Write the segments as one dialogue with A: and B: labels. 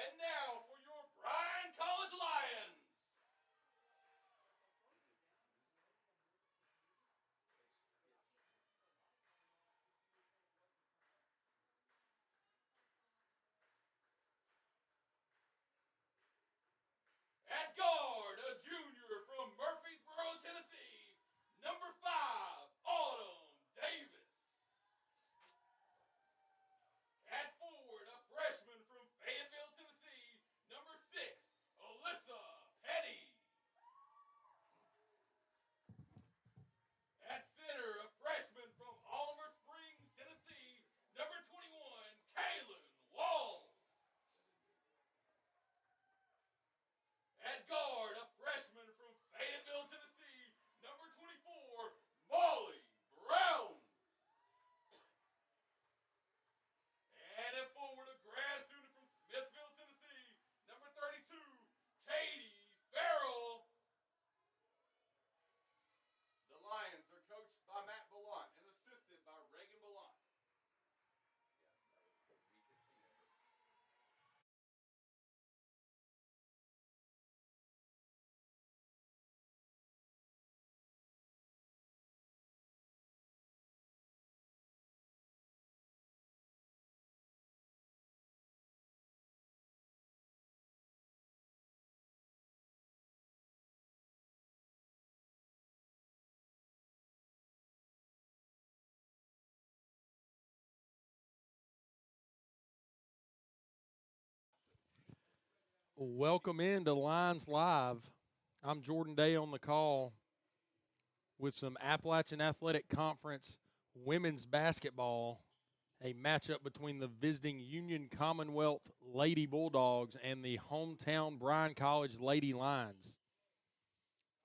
A: And now for your Bryan College Lions. At guard, a junior from Murfreesboro, Tennessee, number 5, Autumn Davis. At forward, a freshman from Fayetteville, Tennessee, number 6, Alyssa Petty. At center, a freshman from Oliver Springs, Tennessee, number 21, Kaylin Walls. At guard, a freshman from Fayetteville, Tennessee, number 24, Molly Brown. And at forward, a grad student from Smithville, Tennessee, number 32, Katie Farrell. The Lions are coached by Matt Ballant and assisted by Reagan Ballant. Yeah, that was the weakest thing ever.
B: Welcome into Lions Live. I'm Jordan Day on the call with some Appalachian Athletic Conference women's basketball, a matchup between the visiting Union Commonwealth Lady Bulldogs and the hometown Bryan College Lady Lions.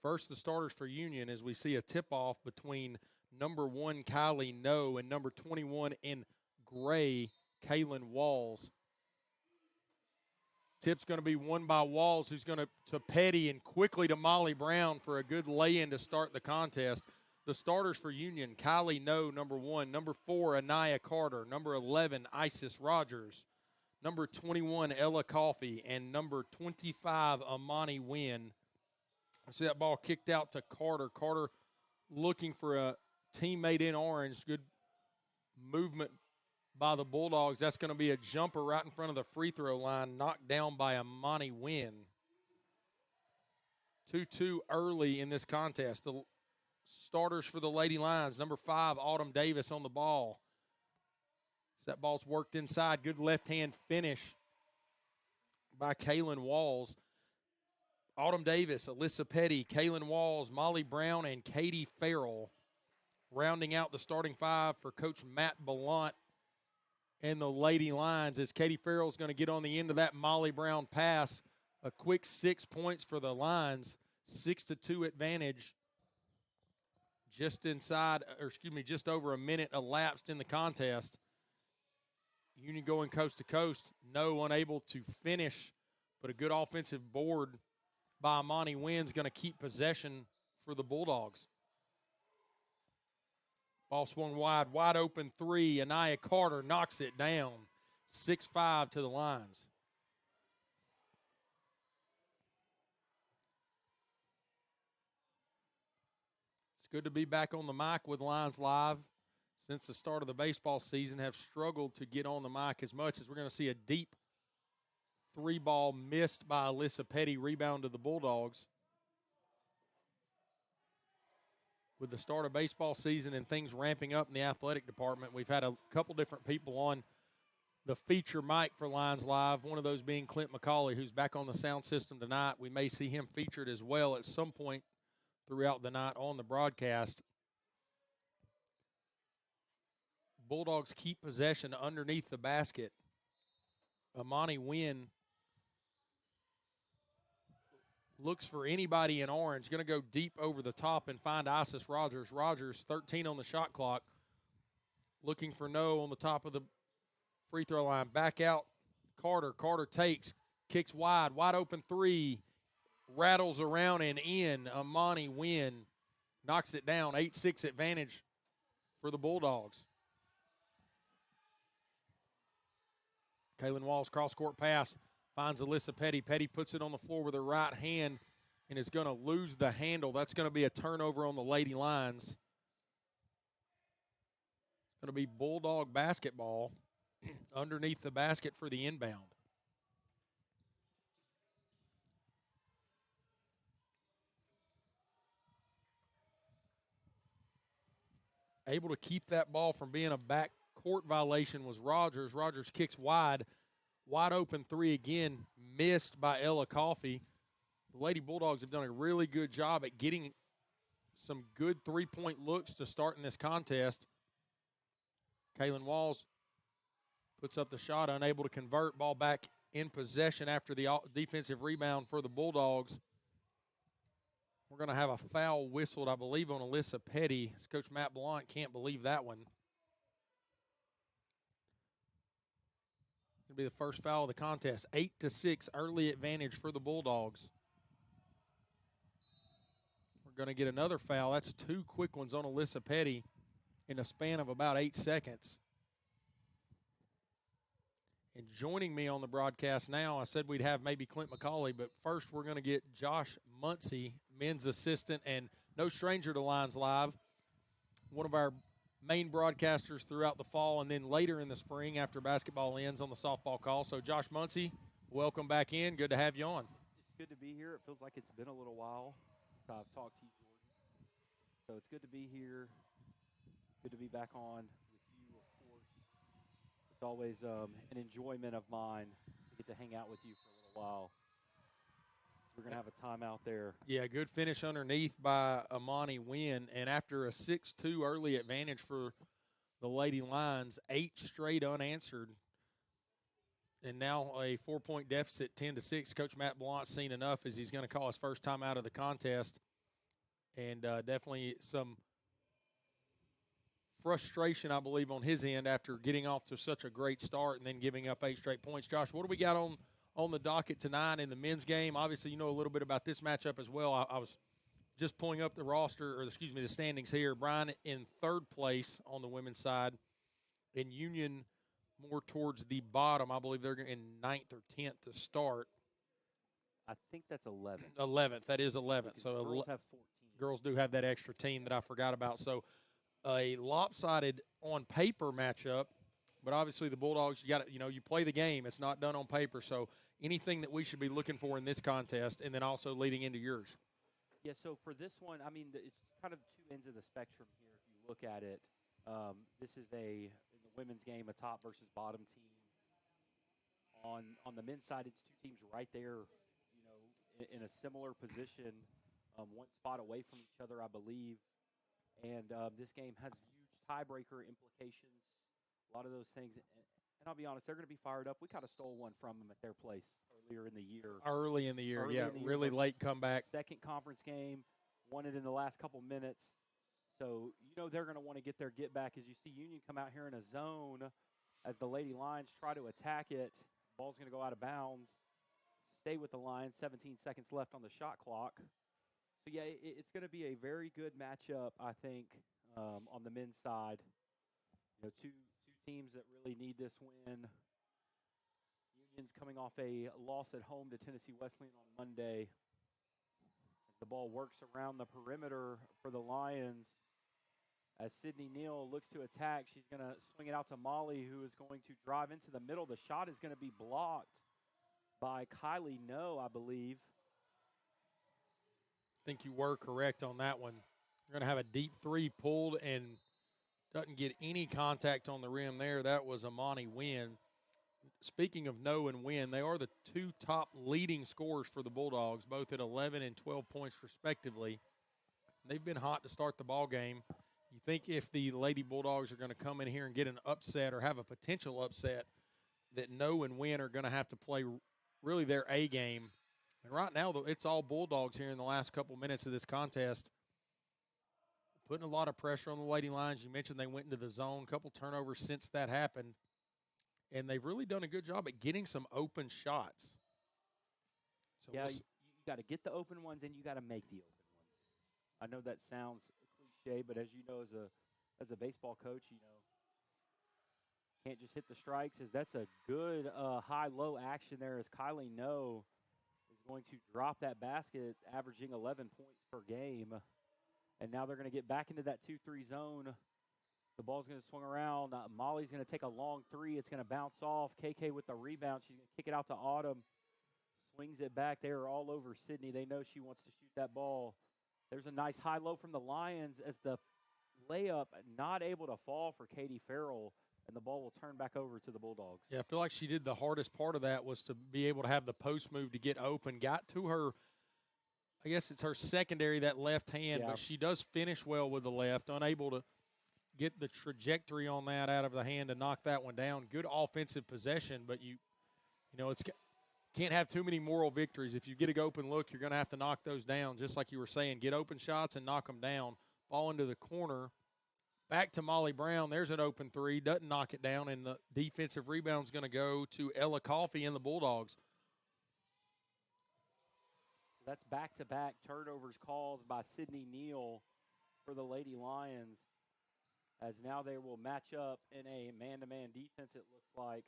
B: First, the starters for Union as we see a tip-off between number 1 Kylie No and number 21 in gray, Kaylin Walls. Tip's going to be won by Walls, who's going to Petty and quickly to Molly Brown for a good lay-in to start the contest. The starters for Union, Kylie No, number 1. Number 4, Anaya Carter. Number 11, Isis Rogers. Number 21, Ella Coffey. And number 25, Amani Wynn. I see that ball kicked out to Carter. Carter looking for a teammate in orange. Good movement by the Bulldogs. That's going to be a jumper right in front of the free throw line, knocked down by Amani Wynn. 2-2 early in this contest. The starters for the Lady Lions, number 5, Autumn Davis on the ball. So that ball's worked inside. Good left-hand finish by Kaylin Walls. Autumn Davis, Alyssa Petty, Kaylin Walls, Molly Brown, and Katie Farrell rounding out the starting 5 for Coach Matt Ballant and the Lady Lions, as Katie Farrell's going to get on the end of that Molly Brown pass. A quick 6 points for the Lions, 6-2 advantage. Just over a minute elapsed in the contest. Union going coast to coast. No, unable to finish, but a good offensive board by Amani Wynn's going to keep possession for the Bulldogs. Ball swung wide open 3. Anaya Carter knocks it down. 6-5 to the Lions. It's good to be back on the mic with Lions Live. Since the start of the baseball season, have struggled to get on the mic as much as we're going to see a deep 3-ball missed by Alyssa Petty, rebound to the Bulldogs. With the start of baseball season and things ramping up in the athletic department, we've had a couple different people on the feature mic for Lions Live, one of those being Clint McCauley, who's back on the sound system tonight. We may see him featured as well at some point throughout the night on the broadcast. Bulldogs keep possession underneath the basket. Amani Wynn looks for anybody in orange, going to go deep over the top and find Isis Rogers. Rogers, 13 on the shot clock, looking for no on the top of the free throw line. Back out, Carter. Carter takes, kicks wide open 3, rattles around and in. Amani Wynn knocks it down, 8-6 advantage for the Bulldogs. Kaylin Walls cross-court pass, Finds Alyssa Petty. Petty puts it on the floor with her right hand and is going to lose the handle. That's going to be a turnover on the Lady Lions. It's going to be Bulldog basketball underneath the basket for the inbound. Able to keep that ball from being a backcourt violation was Rogers. Rogers kicks wide. Wide open three again, missed by Ella Coffey. The Lady Bulldogs have done a really good job at getting some good three-point looks to start in this contest. Kaylin Walls puts up the shot, unable to convert. Ball back in possession after the defensive rebound for the Bulldogs. We're going to have a foul whistled, I believe, on Alyssa Petty. Coach Matt Blunt can't believe that one. It'll be the first foul of the contest. 8-6, early advantage for the Bulldogs. We're going to get another foul. That's two quick ones on Alyssa Petty in a span of about 8 seconds. And joining me on the broadcast now, I said we'd have maybe Clint McCauley, but first we're going to get Josh Muncie, men's assistant, and no stranger to Lions Live, one of our main broadcasters throughout the fall and then later in the spring after basketball ends on the softball call. So, Josh Muncie, welcome back in. Good to have you on.
C: It's good to be here. It feels like it's been a little while since I've talked to you, Jordan. So it's good to be here. Good to be back on with you, of course. It's always an enjoyment of mine to get to hang out with you for a little while. We're going to have a timeout there.
B: Yeah, good finish underneath by Amani Wynn. And after a 6-2 early advantage for the Lady Lions, 8 straight unanswered. And now a 4-point deficit, 10-6. Coach Matt Blunt's seen enough as he's going to call his first time out of the contest. And definitely some frustration, I believe, on his end after getting off to such a great start and then giving up 8 straight points. Josh, what do we got on the docket tonight in the men's game? Obviously, you know a little bit about this matchup as well. I was just pulling up the roster, or the standings here. Bryan in third place on the women's side, and Union more towards the bottom. I believe they're in 9th or 10th to start.
C: I think that's 11th.
B: 11th. That is 11th.
C: Because
B: So
C: girls have 14.
B: Girls do have that extra team that I forgot about. So a lopsided on paper matchup. But obviously the Bulldogs, you play the game. It's not done on paper. So anything that we should be looking for in this contest and then also leading into yours?
C: Yeah, so for this one, I mean, it's kind of two ends of the spectrum here if you look at it. This is in the women's game, a top versus bottom team. On the men's side, it's two teams right there, in a similar position, one spot away from each other, I believe. And this game has huge tiebreaker implications. A lot of those things, and I'll be honest, they're going to be fired up. We kind of stole one from them at their place earlier in the year.
B: Really late comeback.
C: Second conference game, won it in the last couple minutes. So, they're going to want to get their get back as you see Union come out here in a zone as the Lady Lions try to attack it. Ball's going to go out of bounds. Stay with the Lions, 17 seconds left on the shot clock. So, yeah, it's going to be a very good matchup, I think, on the men's side. Two teams that really need this win. Union's coming off a loss at home to Tennessee Wesleyan on Monday. As the ball works around the perimeter for the Lions. As Sydney Neal looks to attack, she's going to swing it out to Molly, who is going to drive into the middle. The shot is going to be blocked by Kylie No, I believe.
B: I think you were correct on that one. You're going to have a deep three pulled and doesn't get any contact on the rim there. That was Amani Wynn. Speaking of No and Wynn, they are the two top leading scorers for the Bulldogs, both at 11 and 12 points respectively. They've been hot to start the ball game. You think if the Lady Bulldogs are going to come in here and get an upset or have a potential upset, that No and Wynn are going to have to play really their A game. And right now, though, it's all Bulldogs here in the last couple minutes of this contest. Putting a lot of pressure on the Lady Lions. You mentioned they went into the zone, a couple turnovers since that happened. And they've really done a good job at getting some open shots. So
C: yeah, you got to get the open ones and you got to make the open ones. I know that sounds cliche, but as you know, as a baseball coach, Can't just hit the strikes, as that's a good high-low action there, as Kylie No is going to drop that basket, averaging 11 points per game. And now they're going to get back into that 2-3 zone. The ball's going to swing around. Molly's going to take a long three. It's going to bounce off. KK with the rebound. She's going to kick it out to Autumn. Swings it back. They are all over Sydney. They know she wants to shoot that ball. There's a nice high-low from the Lions as the layup not able to fall for Katie Farrell, and the ball will turn back over to the Bulldogs.
B: Yeah, I feel like she did the hardest part of that was to be able to have the post move to get open. Got to her, I guess it's her secondary, that left hand, but she does finish well with the left, unable to get the trajectory on that out of the hand to knock that one down. Good offensive possession, but you know, it's can't have too many moral victories. If you get a open look, you're going to have to knock those down, just like you were saying. Get open shots and knock them down. Ball into the corner. Back to Molly Brown. There's an open three. Doesn't knock it down, and the defensive rebound's going to go to Ella Coffey and the Bulldogs.
C: So that's back-to-back turnovers calls by Sydney Neal for the Lady Lions, as now they will match up in a man-to-man defense, it looks like.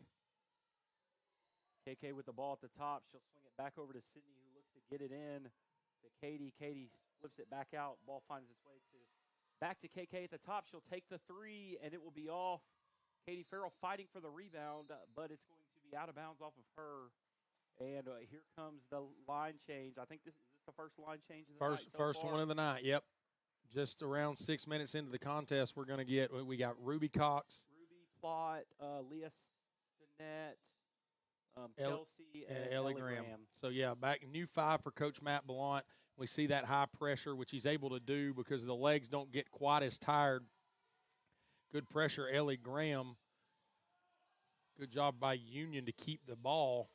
C: KK with the ball at the top. She'll swing it back over to Sydney, who looks to get it in to Katie. Katie flips it back out. Ball finds its way back to KK at the top. She'll take the three, and it will be off. Katie Farrell fighting for the rebound, but it's going to be out of bounds off of her. And here comes the line change. I think is this the first line change in the night so
B: First
C: far?
B: one of the night, yep. Just around 6 minutes into the contest, we're going to get, we got Ruby Cox.
C: Ruby Plott, Leah Stinnett, Kelsey, and
B: Ellie Graham. So, yeah, back new 5 for Coach Matt Blount. We see that high pressure, which he's able to do because the legs don't get quite as tired. Good pressure, Ellie Graham. Good job by Union to keep the ball.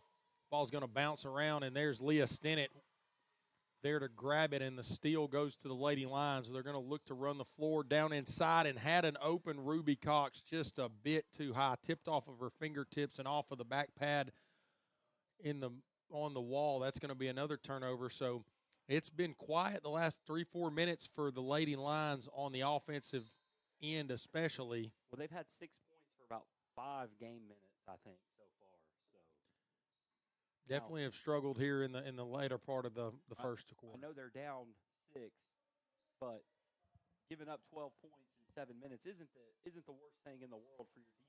B: Ball's going to bounce around, and there's Leah Stinnett there to grab it, and the steal goes to the Lady Lions. So they're going to look to run the floor down inside, and had an open Ruby Cox just a bit too high. Tipped off of her fingertips and off of the back pad on the wall. That's going to be another turnover. So it's been quiet the last 3-4 minutes for the Lady Lions on the offensive end especially.
C: Well, they've had 6 points for about 5 game minutes, I think, so far. So
B: definitely have struggled here in the later part of the first quarter.
C: I know they're down 6, but giving up 12 points in 7 minutes isn't the worst thing in the world for your defense.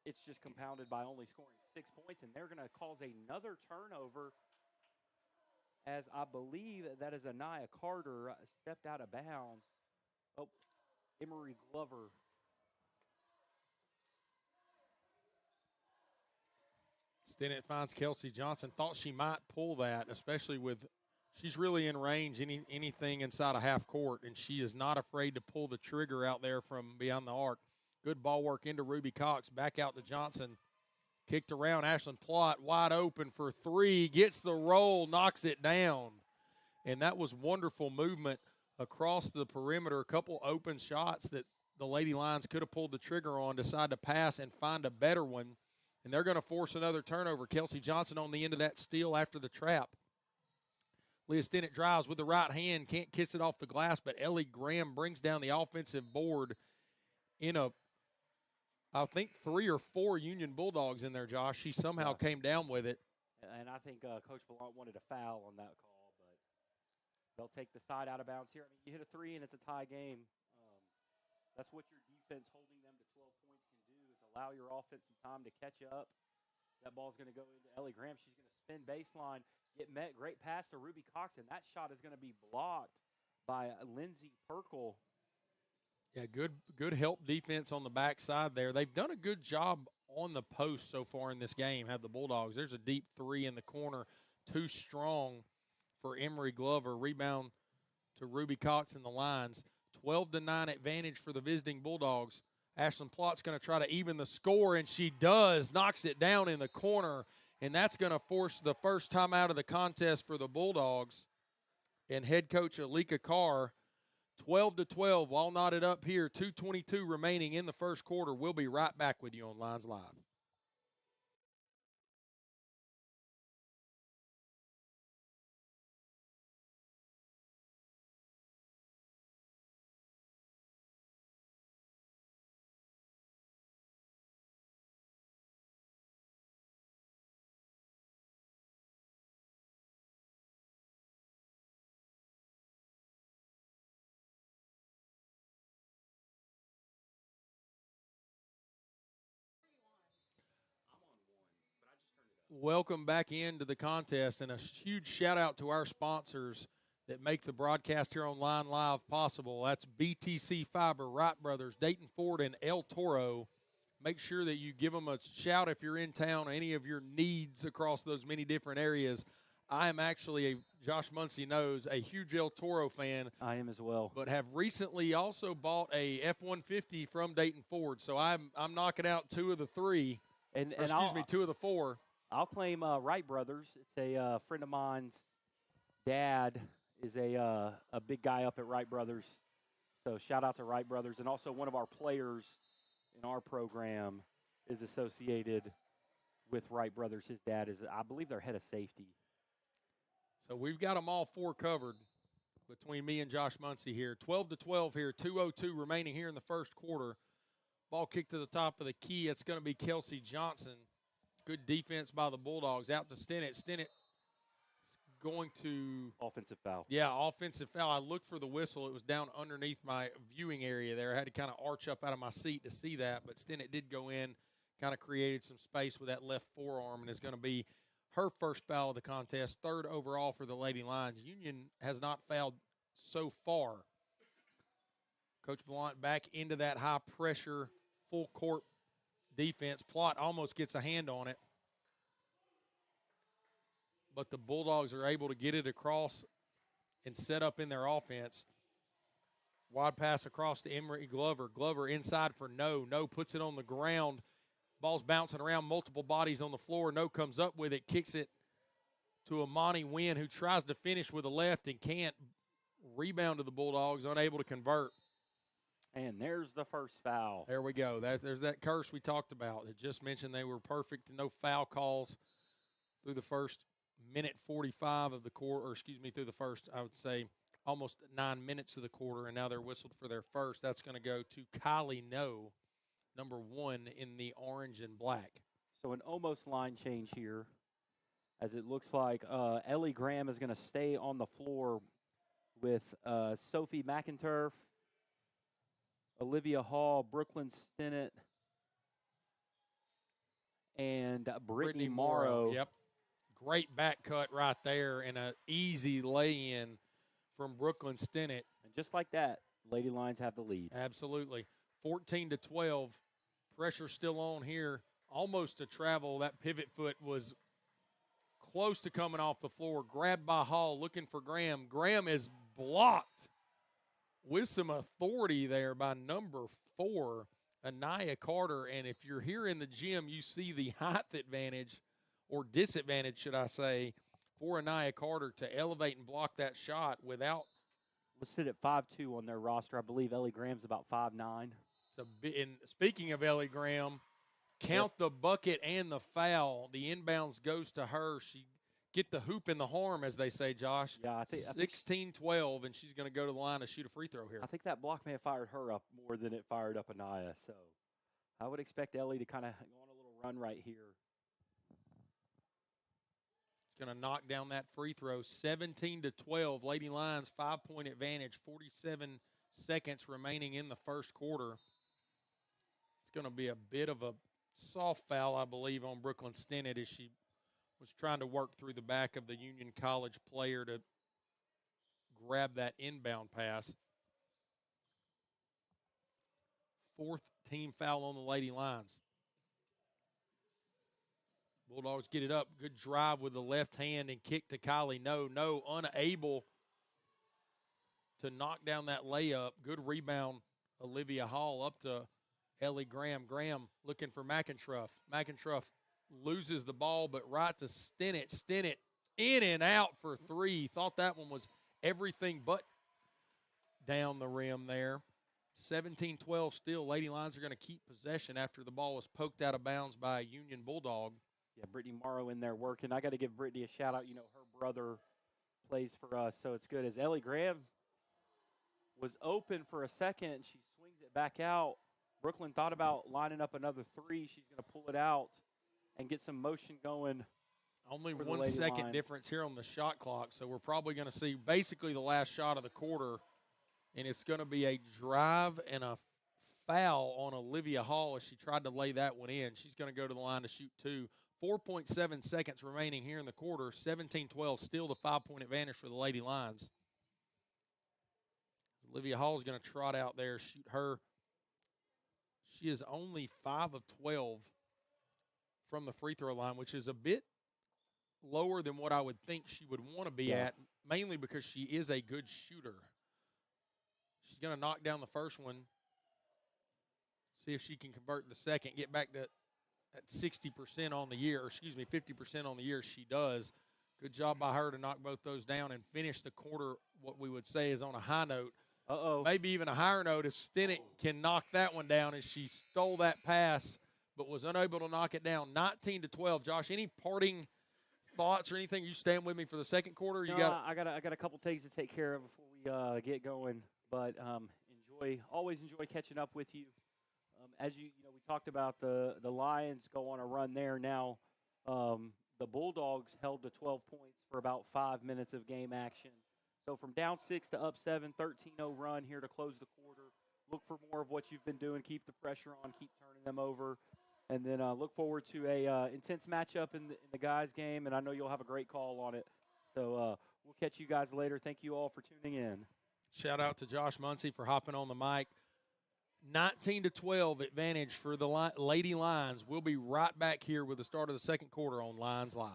C: It's just compounded by only scoring 6 points, and they're going to cause another turnover, as I believe that is Anaya Carter stepped out of bounds. Oh, Emery Glover.
B: Stinnett finds Kelsey Johnson. Thought she might pull that, especially with she's really in range, anything inside a half court, and she is not afraid to pull the trigger out there from beyond the arc. Good ball work into Ruby Cox. Back out to Johnson. Kicked around. Ashlyn Plott wide open for 3. Gets the roll, knocks it down. And that was wonderful movement across the perimeter. A couple open shots that the Lady Lions could have pulled the trigger on, decide to pass and find a better one. And they're going to force another turnover. Kelsey Johnson on the end of that steal after the trap. Leah Stinnett drives with the right hand, can't kiss it off the glass, but Ellie Graham brings down the offensive board in I think 3 or 4 Union Bulldogs in there, Josh. She somehow came down with it.
C: And I think Coach Blount wanted a foul on that call, but they'll take the side out of bounds here. I mean, you hit a 3 and it's a tie game. That's what your defense holding them to 12 points can do, is allow your offense some time to catch up. That ball's going to go into Ellie Graham. She's going to spin baseline, get met. Great pass to Ruby Cox, and that shot is going to be blocked by Lindsey Perkle.
B: Yeah, good help defense on the backside there. They've done a good job on the post so far in this game, have the Bulldogs. There's a deep 3 in the corner, too strong for Emery Glover. Rebound to Ruby Cox and the Lions. 12-9 advantage for the visiting Bulldogs. Ashlyn Plott's going to try to even the score, and she does. Knocks it down in the corner, and that's going to force the first time out of the contest for the Bulldogs. And head coach Alika Carr, 12-12, all knotted up here. 2:22 remaining in the first quarter. We'll be right back with you on Lions Live. welcome back into the contest, and a huge shout-out to our sponsors that make the broadcast here on Line Live possible. That's BTC Fiber, Wright Brothers, Dayton Ford, and El Toro. Make sure that you give them a shout if you're in town or any of your needs across those many different areas. I am actually, Josh Muncy knows, a huge El Toro fan.
C: I am as well.
B: But have recently also bought a F-150 from Dayton Ford. So I'm knocking out two of the three. Two of the four.
C: I'll claim Wright Brothers. It's a friend of mine's dad is a big guy up at Wright Brothers. So shout out to Wright Brothers. And also one of our players in our program is associated with Wright Brothers. His dad is, I believe, their head of safety.
B: So we've got them all four covered between me and Josh Muncy here. 12-12 here, 2:02 remaining here in the first quarter. Ball kicked to the top of the key. It's going to be Kelsey Johnson. Good defense by the Bulldogs. Out to Stinnett. Stinnett going to –
C: offensive foul.
B: Yeah, offensive foul. I looked for the whistle. It was down underneath my viewing area there. I had to kind of arch up out of my seat to see that. But Stinnett did go in, kind of created some space with that left forearm, and is going to be – her first foul of the contest, third overall for the Lady Lions. Union has not fouled so far. Coach Blount back into that high-pressure, full-court defense. Plott almost gets a hand on it. But the Bulldogs are able to get it across and set up in their offense. Wide pass across to Emery Glover. Glover inside for No. No puts it on the ground. Ball's bouncing around, multiple bodies on the floor. No comes up with it, kicks it to Amani Wynn, who tries to finish with a left and can't. Rebound to the Bulldogs, unable to convert.
C: And there's the first foul.
B: There we go. There's that curse we talked about. It just mentioned they were perfect, no foul calls through the first minute 45 of the quarter, through the first, I would say, almost 9 minutes of the quarter, and now they're whistled for their first. That's going to go to Kylie No, number 1 in the orange and black.
C: So an almost line change here, as it looks like Ellie Graham is going to stay on the floor with Sophie McInturf, Olivia Hall, Brooklyn Stinnett, and Brittany Morrow.
B: Yep. Great back cut right there and an easy lay-in from Brooklyn Stinnett.
C: And just like that, Lady Lions have the lead.
B: Absolutely. 14-12. Pressure still on here. Almost a travel. That pivot foot was close to coming off the floor. Grabbed by Hall, looking for Graham. Graham is blocked with some authority there by number 4, Anaya Carter. And if you're here in the gym, you see the height advantage, or disadvantage, should I say, for Anaya Carter to elevate and block that shot without.
C: Listed at 5'2" on their roster. I believe Ellie Graham's about 5'9".
B: And speaking of Ellie Graham, count the bucket and the foul. The inbounds goes to her. She get the hoop in the harm, as they say, Josh.
C: Yeah, I think
B: 16-12, and she's going to go to the line to shoot a free throw here.
C: I think that block may have fired her up more than it fired up Anaya. So I would expect Ellie to kind of go on a little run right here.
B: Going to knock down that free throw. 17-12. Lady Lions 5-point advantage. 47 seconds remaining in the first quarter. It's going to be a bit of a soft foul, I believe, on Brooklyn Stinnett as she was trying to work through the back of the Union College player to grab that inbound pass. 4th team foul on the Lady Lions. Bulldogs get it up. Good drive with the left hand and kick to Kylie. No, unable to knock down that layup. Good rebound, Olivia Hall up to Ellie Graham. Graham looking for McInturf. McInturf loses the ball, but right to Stinnett. Stinnett in and out for 3. Thought that one was everything but down the rim there. 17-12 still. Lady Lions are going to keep possession after the ball was poked out of bounds by a Union Bulldog.
C: Yeah, Brittany Morrow in there working. I got to give Brittany a shout-out. You know, her brother plays for us, so it's good. As Ellie Graham was open for a second, she swings it back out. Brooklyn thought about lining up another 3. She's going to pull it out and get some motion going.
B: Only 1 second difference here on the shot clock, so we're probably going to see basically the last shot of the quarter, and it's going to be a drive and a foul on Olivia Hall as she tried to lay that one in. She's going to go to the line to shoot 2. 4.7 seconds remaining here in the quarter. 17-12, still the 5-point advantage for the Lady Lions. Olivia Hall is going to trot out there, shoot her. She is only 5 of 12 from the free throw line, which is a bit lower than what I would think she would want to be at, mainly because she is a good shooter. She's going to knock down the first one, see if she can convert the second, get back to at 60% on the year, or 50% on the year. She does. Good job by her to knock both those down and finish the quarter, what we would say is on a high note. Maybe even a higher note if Stennett can knock that one down, as she stole that pass but was unable to knock it down. 19-12. Josh, any parting thoughts or anything? You stand with me for the second quarter?
C: I got a couple things to take care of before we get going. But always enjoy catching up with you. As we talked about the Lions go on a run there now. The Bulldogs held to 12 points for about 5 minutes of game action. So from down 6 to up 7, 13-0 run here to close the quarter. Look for more of what you've been doing. Keep the pressure on. Keep turning them over. And then look forward to a intense matchup in the guys' game. And I know you'll have a great call on it. So we'll catch you guys later. Thank you all for tuning in.
B: Shout out to Josh Muncy for hopping on the mic. 19-12 advantage for the Lady Lions. We'll be right back here with the start of the second quarter on Lions Live.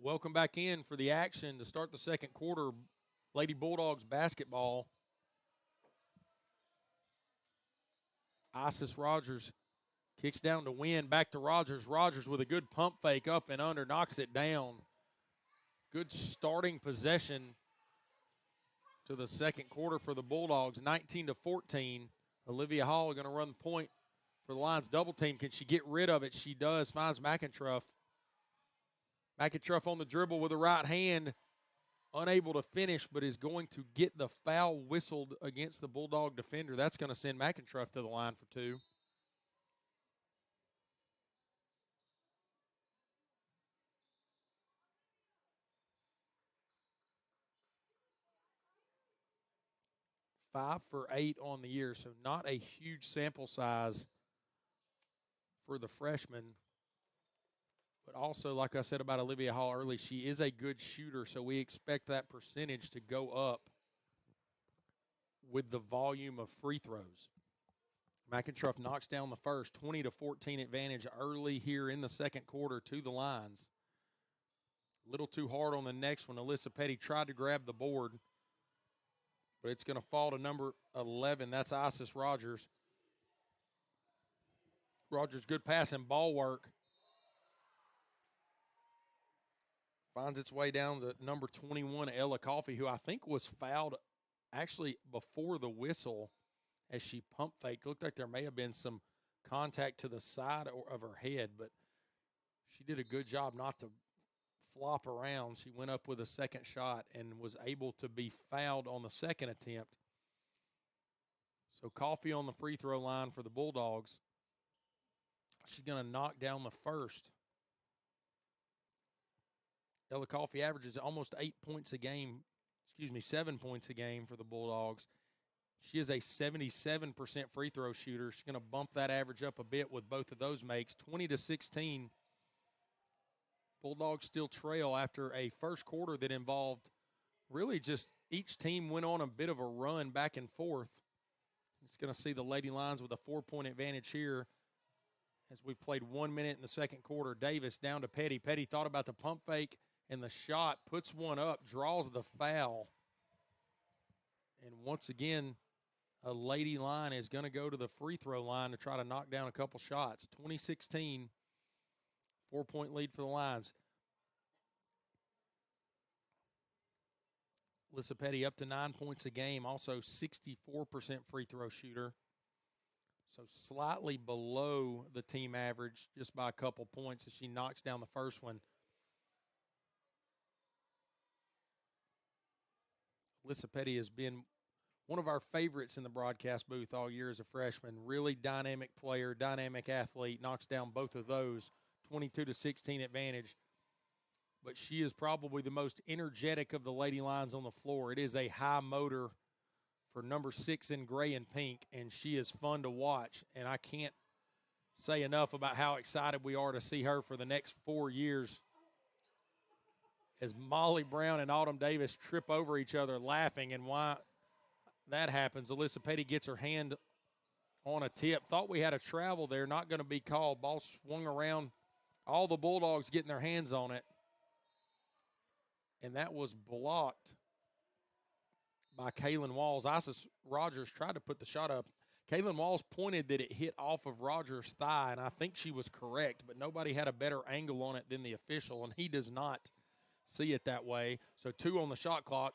B: Welcome back in for the action to start the second quarter. Lady Bulldogs basketball. Isis Rogers kicks down to win. Back to Rogers. Rogers with a good pump fake up and under. Knocks it down. Good starting possession to the second quarter for the Bulldogs. 19-14. Olivia Hall going to run the point for the Lions double team. Can she get rid of it? She does. Finds McIntruff. McIntruff on the dribble with the right hand, unable to finish, but is going to get the foul whistled against the Bulldog defender. That's going to send McIntruff to the line for two. Five for 8 on the year, so not a huge sample size for the freshman. But also, like I said about Olivia Hall early, she is a good shooter, so we expect that percentage to go up with the volume of free throws. McIntruff knocks down the first, 20-14 advantage early here in the second quarter to the Lions. A little too hard on the next one. Alyssa Petty tried to grab the board, but it's going to fall to number 11. That's Isis Rogers. Rogers, good pass and ball work. Finds its way down to number 21, Ella Coffey, who I think was fouled actually before the whistle as she pump faked. Looked like there may have been some contact to the side of her head, but she did a good job not to flop around. She went up with a second shot and was able to be fouled on the second attempt. So Coffey on the free throw line for the Bulldogs. She's going to knock down the first. Ella Coffey averages almost 7 points a game for the Bulldogs. She is a 77% free throw shooter. She's going to bump that average up a bit with both of those makes. 20-16. Bulldogs still trail after a first quarter that involved really just each team went on a bit of a run back and forth. It's going to see the Lady Lions with a 4-point advantage here as we played 1 minute in the second quarter. Davis down to Petty. Petty thought about the pump fake and the shot, puts one up, draws the foul. And once again, a Lady Line is going to go to the free throw line to try to knock down a couple shots. 2016, 4-point lead for the Lions. Alyssa Petty up to 9 points a game, also 64% free throw shooter. So slightly below the team average just by a couple points as she knocks down the first one. Alyssa Petty has been one of our favorites in the broadcast booth all year as a freshman. Really dynamic player, dynamic athlete, knocks down both of those, 22-16 advantage. But she is probably the most energetic of the Lady Lions on the floor. It is a high motor for number 6 in gray and pink, and she is fun to watch. And I can't say enough about how excited we are to see her for the next 4 years as Molly Brown and Autumn Davis trip over each other laughing. And why that happens, Alyssa Petty gets her hand on a tip. Thought we had a travel there, not going to be called. Ball swung around. All the Bulldogs getting their hands on it. And that was blocked by Kaylin Walls. Isis Rogers tried to put the shot up. Kaylin Walls pointed that it hit off of Rogers' thigh, and I think she was correct, but nobody had a better angle on it than the official, and he does not see it that way. So 2 on the shot clock.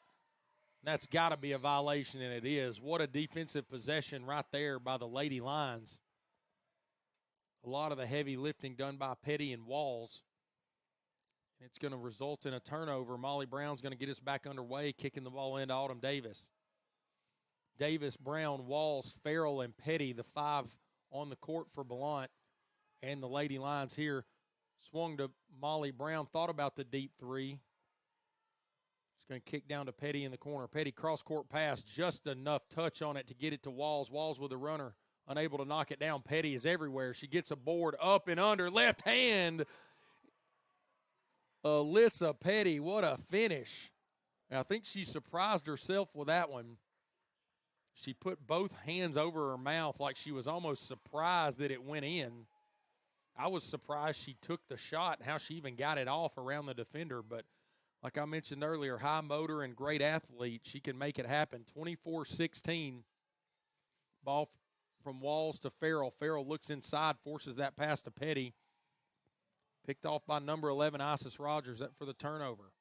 B: That's got to be a violation, and it is. What a defensive possession right there by the Lady Lions. A lot of the heavy lifting done by Petty and Walls. It's going to result in a turnover. Molly Brown's going to get us back underway, kicking the ball into Autumn Davis. Davis, Brown, Walls, Farrell, and Petty, the 5 on the court for Bellant. And the Lady Lions here swung to Molly Brown, thought about the deep 3. It's going to kick down to Petty in the corner. Petty cross-court pass, just enough touch on it to get it to Walls. Walls with a runner, unable to knock it down. Petty is everywhere. She gets a board up and under, left hand. Alyssa Petty, what a finish. And I think she surprised herself with that one. She put both hands over her mouth like she was almost surprised that it went in. I was surprised she took the shot and how she even got it off around the defender. But like I mentioned earlier, high motor and great athlete. She can make it happen. 24-16. Ball from Walls to Farrell. Farrell looks inside, forces that pass to Petty. Picked off by number 11, Isis Rogers, that for the turnover.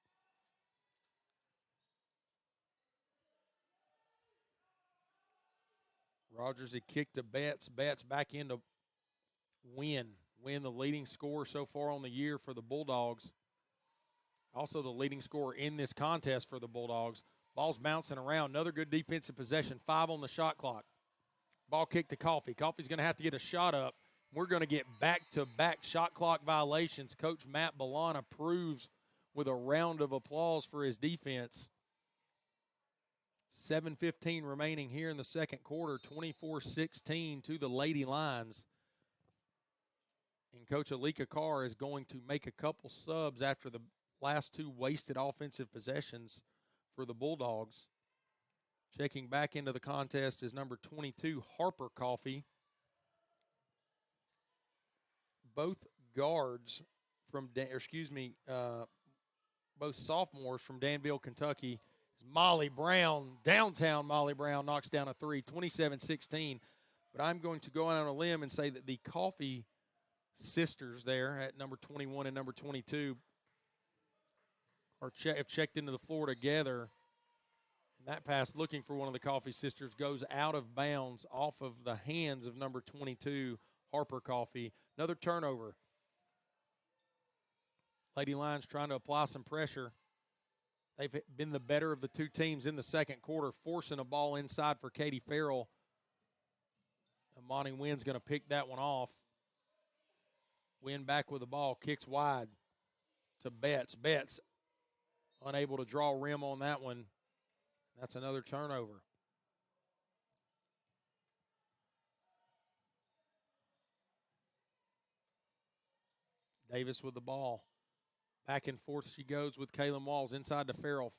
B: Rogers had kicked to Betts. Betts back into Win. Win, the leading scorer so far on the year for the Bulldogs. Also the leading scorer in this contest for the Bulldogs. Ball's bouncing around. Another good defensive possession. 5 on the shot clock. Ball kicked to Coffey. Coffey's going to have to get a shot up. We're going to get back-to-back shot clock violations. Coach Matt Bellant approves with a round of applause for his defense. 7:15 remaining here in the second quarter, 24-16 to the Lady Lions. And Coach Alika Carr is going to make a couple subs after the last 2 wasted offensive possessions for the Bulldogs. Checking back into the contest is number 22, Harper Coffey. Both guards from, both sophomores from Danville, Kentucky. Molly Brown, downtown Molly Brown, knocks down a 3, 27-16. But I'm going to go out on a limb and say that the Coffey sisters there at number 21 and number 22 have checked into the floor together. And that pass, looking for one of the Coffey sisters, goes out of bounds off of the hands of number 22, Harper Coffey. Another turnover. Lady Lions trying to apply some pressure. They've been the better of the 2 teams in the second quarter, forcing a ball inside for Katie Farrell. Monty Wynn's going to pick that one off. Wynn back with the ball, kicks wide to Betts. Betts unable to draw rim on that one. That's another turnover. Davis with the ball. Back and forth she goes with Kaylin Walls inside to Farrell.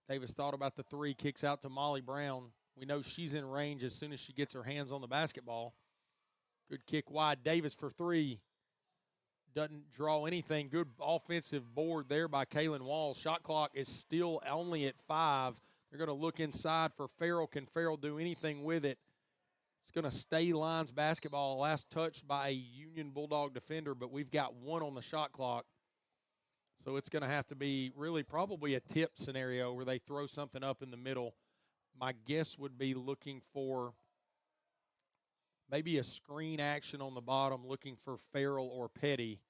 B: Davis thought about the 3, kicks out to Molly Brown. We know she's in range as soon as she gets her hands on the basketball. Good kick wide. Davis for 3. Doesn't draw anything. Good offensive board there by Kaylin Walls. Shot clock is still only at 5. They're going to look inside for Farrell. Can Farrell do anything with it? It's going to stay Lions basketball. Last touched by a Union Bulldog defender, but we've got 1 on the shot clock. So it's going to have to be really probably a tip scenario where they throw something up in the middle. My guess would be looking for maybe a screen action on the bottom, looking for Farrell or Petty.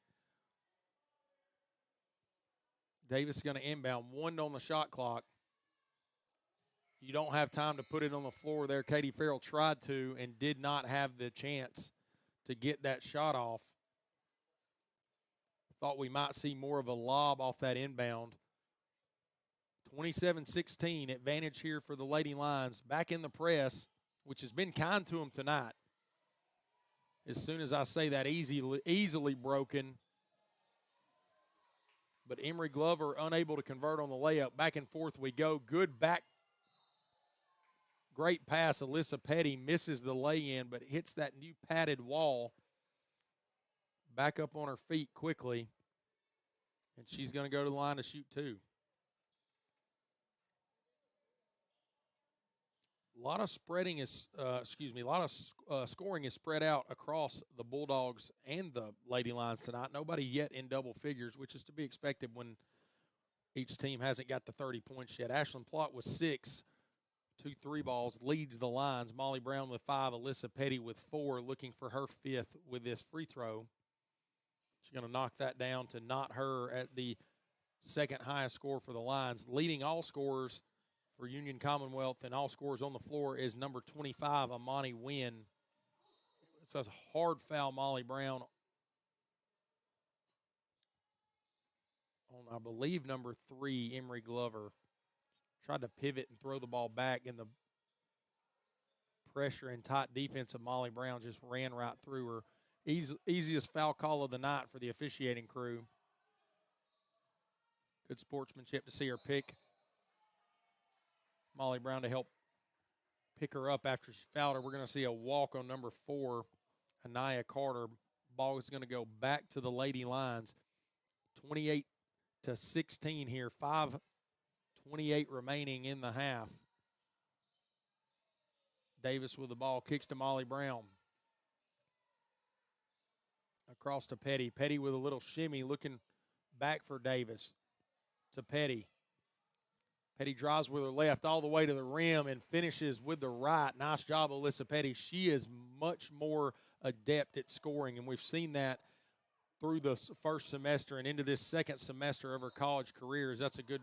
B: Davis is going to inbound. 1 on the shot clock. You don't have time to put it on the floor there. Katie Farrell tried to and did not have the chance to get that shot off. Thought we might see more of a lob off that inbound. 27-16, advantage here for the Lady Lions. Back in the press, which has been kind to them tonight. As soon as I say that, easily broken. But Emery Glover unable to convert on the layup. Back and forth we go. Good back. Great pass. Alyssa Petty misses the lay-in, but hits that new padded wall. Back up on her feet quickly. And she's going to go to the line to shoot 2. A lot of scoring is spread out across the Bulldogs and the Lady Lions tonight. Nobody yet in double figures, which is to be expected when each team hasn't got the 30 points yet. Ashlyn Plott with 6, 2 3-balls, leads the Lions. Molly Brown with 5, Alyssa Petty with 4, looking for her 5th with this free throw. She's going to knock that down to not her at the second highest score for the Lions. Leading all scorers for Union Commonwealth and all scorers on the floor is number 25, Amani Wynn. It says hard foul Molly Brown on, I believe, number 3, Emery Glover. Tried to pivot and throw the ball back, and the pressure and tight defense of Molly Brown just ran right through her. Easiest foul call of the night for the officiating crew. Good sportsmanship to see her pick Molly Brown to help pick her up after she fouled her. We're going to see a walk on number 4, Anaya Carter. Ball is going to go back to the Lady Lions. 28-16 here. 5:28 remaining in the half. Davis with the ball, kicks to Molly Brown. Across to Petty. Petty with a little shimmy, looking back for Davis. To Petty. Petty drives with her left all the way to the rim and finishes with the right. Nice job, Alyssa Petty. She is much more adept at scoring, and we've seen that through the first semester and into this second semester of her college careers. That's a good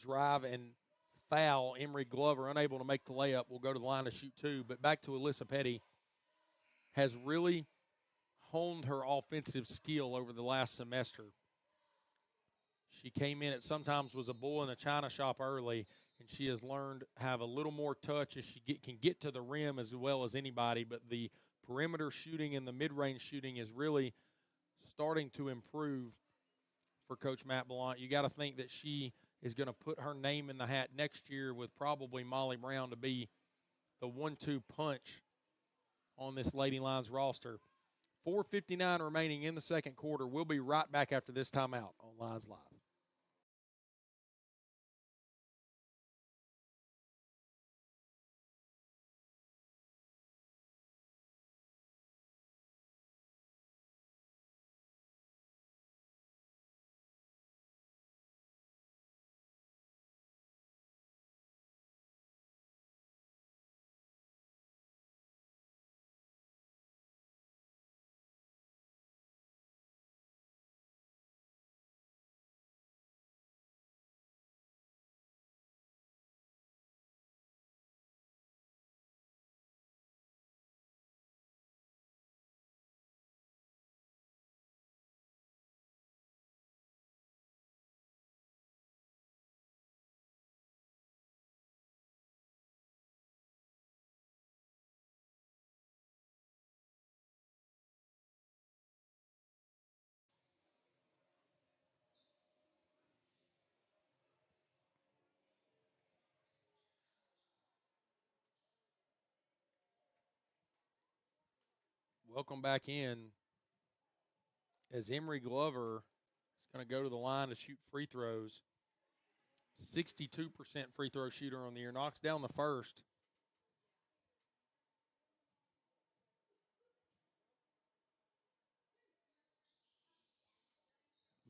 B: drive and foul. Emery Glover, unable to make the layup, will go to the line to shoot 2. But back to Alyssa Petty, has really honed her offensive skill over the last semester. She came in, it sometimes was a bull in a china shop early, and she has learned to have a little more touch as she can get to the rim as well as anybody. But the perimeter shooting and the mid-range shooting is really starting to improve for Coach Matt Blount. You got to think that she is going to put her name in the hat next year with probably Molly Brown to be the 1-2 punch on this Lady Lions roster. 4:59 remaining in the second quarter. We'll be right back after this timeout on Lions Live. Welcome back in as Emery Glover is going to go to the line to shoot free throws. 62% free throw shooter on the year. Knocks down the first.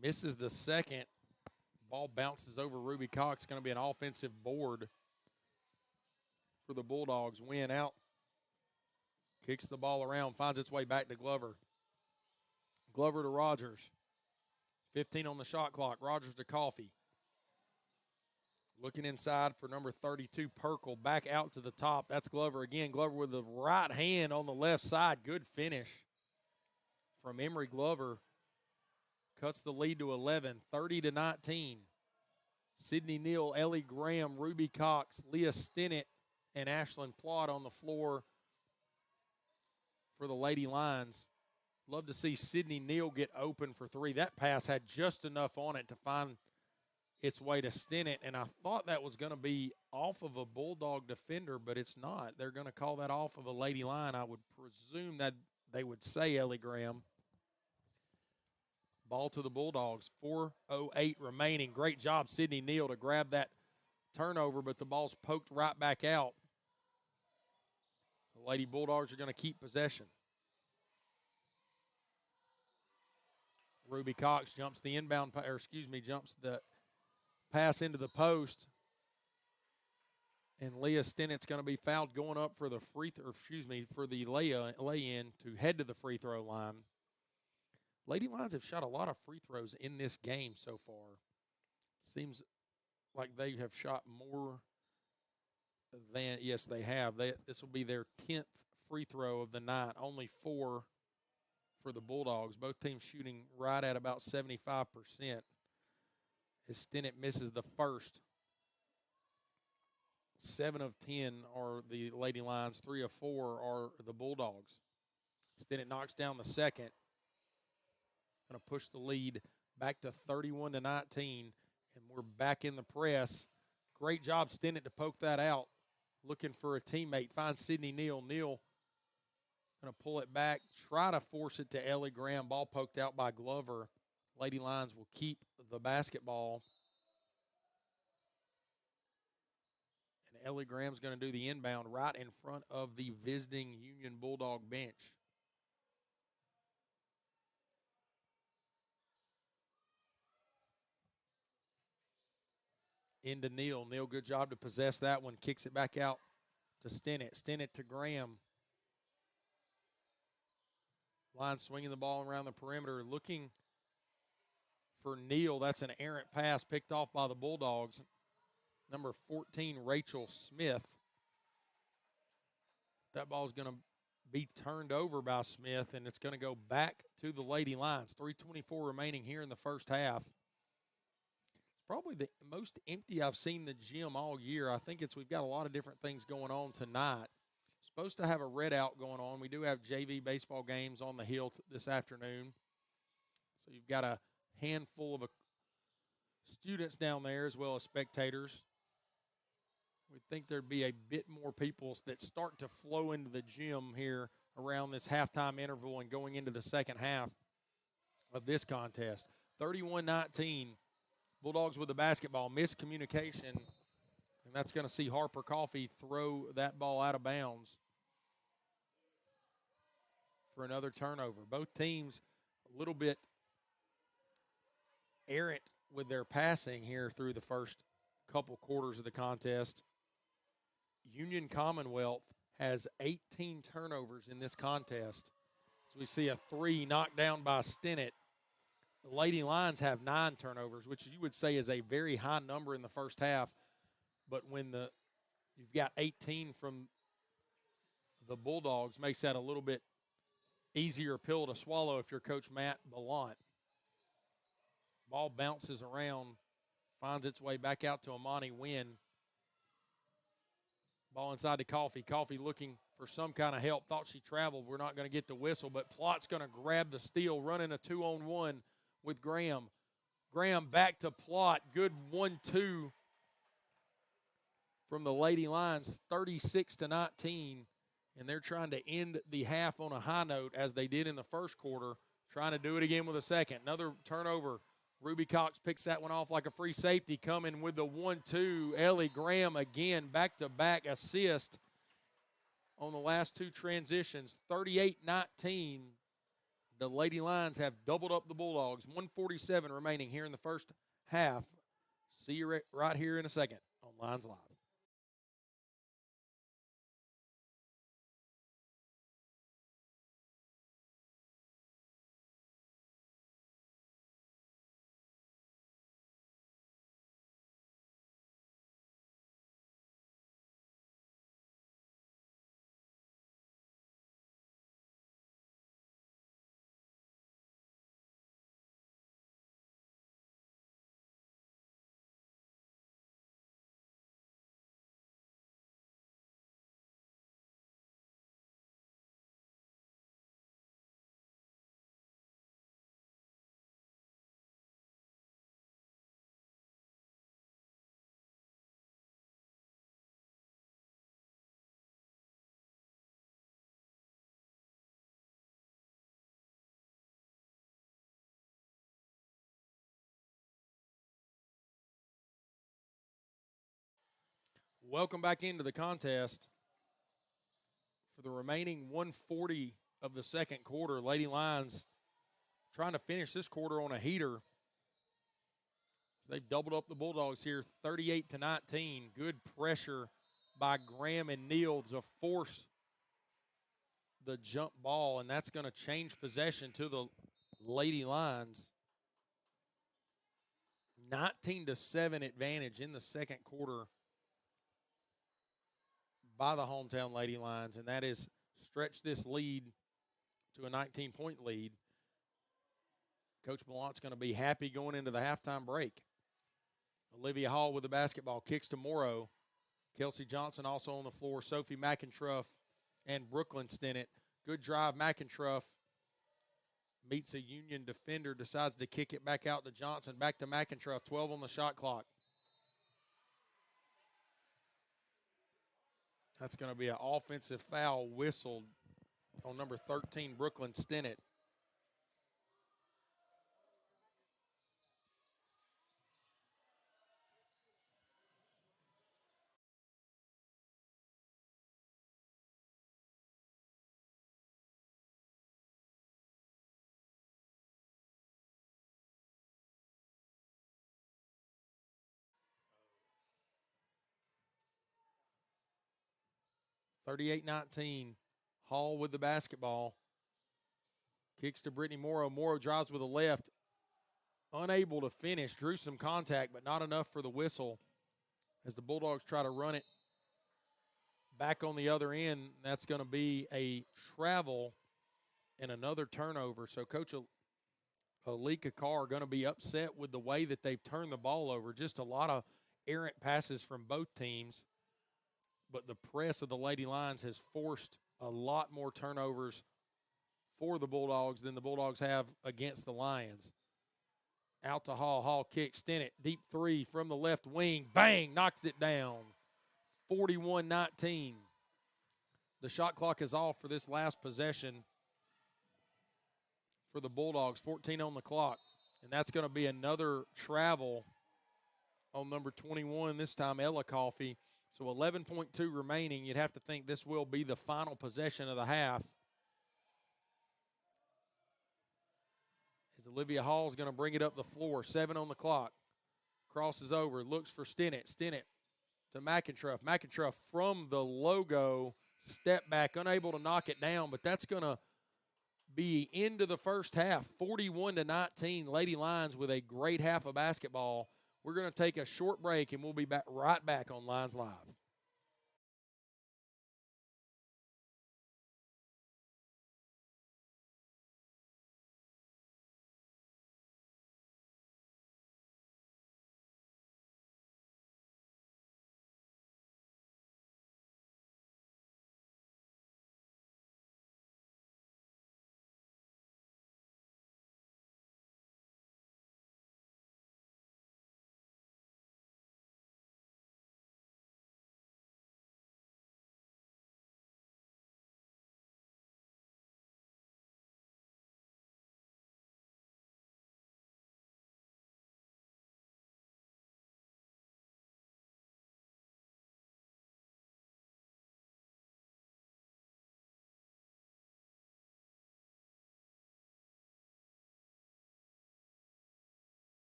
B: Misses the second. Ball bounces over Ruby Cox. Going to be an offensive board for the Bulldogs. Win out. Kicks the ball around. Finds its way back to Glover. Glover to Rogers. 15 on the shot clock. Rogers to Coffee. Looking inside for number 32, Perkle. Back out to the top. That's Glover again. Glover with the right hand on the left side. Good finish from Emory Glover. Cuts the lead to 11, 30-19. Sydney Neal, Ellie Graham, Ruby Cox, Leah Stinnett, and Ashlyn Plott on the floor for the Lady Lions. Love to see Sydney Neal get open for three. That pass had just enough on it to find its way to Stinnett, and I thought that was going to be off of a Bulldog defender, but it's not. They're going to call that off of a Lady Lion. I would presume that they would say Ellie Graham. Ball to the Bulldogs. 4:08 remaining. Great job, Sydney Neal, to grab that turnover, but the ball's poked right back out. The Lady Bulldogs are going to keep possession. Ruby Cox jumps the jumps the pass into the post. And Leah Stinnett's going to be fouled going up for the for the lay-in to head to the free throw line. Lady Lions have shot a lot of free throws in this game so far. Seems like they have shot more than, yes, they have. This will be their 10th free throw of the night, only 4 for the Bulldogs. Both teams shooting right at about 75%. As Stinnett misses the first. 7 of 10 are the Lady Lions. 3 of 4 are the Bulldogs. Stinnett knocks down the second. Going to push the lead back to 31-19, and we're back in the press. Great job, Stinnett, to poke that out. Looking for a teammate. Finds Sydney Neal. Neal going to pull it back, try to force it to Ellie Graham. Ball poked out by Glover. Lady Lions will keep the basketball. And Ellie Graham's going to do the inbound right in front of the visiting Union Bulldog bench. Into Neal. Neal, good job to possess that one. Kicks it back out to Stinnett. Stinnett to Graham. Line swinging the ball around the perimeter. Looking for Neal. That's an errant pass picked off by the Bulldogs. Number 14, Rachel Smith. That ball is going to be turned over by Smith, and it's going to go back to the Lady Lions. 3:24 remaining here in the first half. Probably the most empty I've seen the gym all year. I think we've got a lot of different things going on tonight. Supposed to have a red out going on. We do have JV baseball games on the hill this afternoon. So you've got a handful of students down there as well as spectators. We'd think there'd be a bit more people that start to flow into the gym here around this halftime interval and going into the second half of this contest. 31-19. Bulldogs with the basketball, miscommunication, and that's going to see Harper Coffee throw that ball out of bounds for another turnover. Both teams a little bit errant with their passing here through the first couple quarters of the contest. Union Commonwealth has 18 turnovers in this contest. So we see a 3 knocked down by Stinnett. The Lady Lions have 9 turnovers, which you would say is a very high number in the first half. But when you've got 18 from the Bulldogs, makes that a little bit easier pill to swallow if you're Coach Matt Ballant. Ball bounces around, finds its way back out to Amani Wynn. Ball inside to Coffee. Coffee looking for some kind of help. Thought she traveled. We're not going to get the whistle, but Plott's going to grab the steal, running a 2-on-1 with Graham. Graham back to Plott. Good 1-2 from the Lady Lions, 36-19. And they're trying to end the half on a high note as they did in the first quarter, trying to do it again with a second. Another turnover Ruby Cox picks that one off like a free safety, coming with the 1-2. Ellie Graham again, back-to-back assist on the last two transitions. 38-19. The Lady Lions have doubled up the Bulldogs. 1:47 remaining here in the first half. See you right here in a second on Lions Live. Welcome back into the contest. For the remaining 140 of the second quarter, Lady Lions trying to finish this quarter on a heater. So they've doubled up the Bulldogs here, 38-19. Good pressure by Graham and Neal to force the jump ball, and that's going to change possession to the Lady Lions. 19-7 advantage in the second quarter by the hometown Lady Lions, and that is stretched this lead to a 19-point lead. Coach Ballant's going to be happy going into the halftime break. Olivia Hall with the basketball, kicks to Morrow. Kelsey Johnson also on the floor. Sophie McIntruff and Brooklyn Stennett. Good drive. McIntruff meets a Union defender, decides to kick it back out to Johnson. Back to McIntruff, 12 on the shot clock. That's going to be an offensive foul whistled on number 13, Brooklyn Stennett. (38-19). Hall with the basketball. Kicks to Brittany Morrow. Morrow drives with a left. Unable to finish. Drew some contact, but not enough for the whistle as the Bulldogs try to run it back on the other end. That's going to be a travel and another turnover. So Coach Alika Carr going to be upset with the way that they've turned the ball over. Just a lot of errant passes from both teams. But the press of the Lady Lions has forced a lot more turnovers for the Bulldogs than the Bulldogs have against the Lions. Out to Hall. Hall kicks. Stennett, deep three from the left wing. Bang! Knocks it down. 41-19. The shot clock is off for this last possession for the Bulldogs. 14 on the clock. And that's going to be another travel on number 21, this time Ella Coffey. So 11.2 remaining. You'd have to think this will be the final possession of the half. As Olivia Hall is going to bring it up the floor. 7 on the clock. Crosses over. Looks for Stennett. Stennett to McIntruff. McIntruff from the logo. Step back. Unable to knock it down. But that's going to be into the first half. 41-19. Lady Lions with a great half of basketball. We're going to take a short break, and we'll be right back on Lions Live.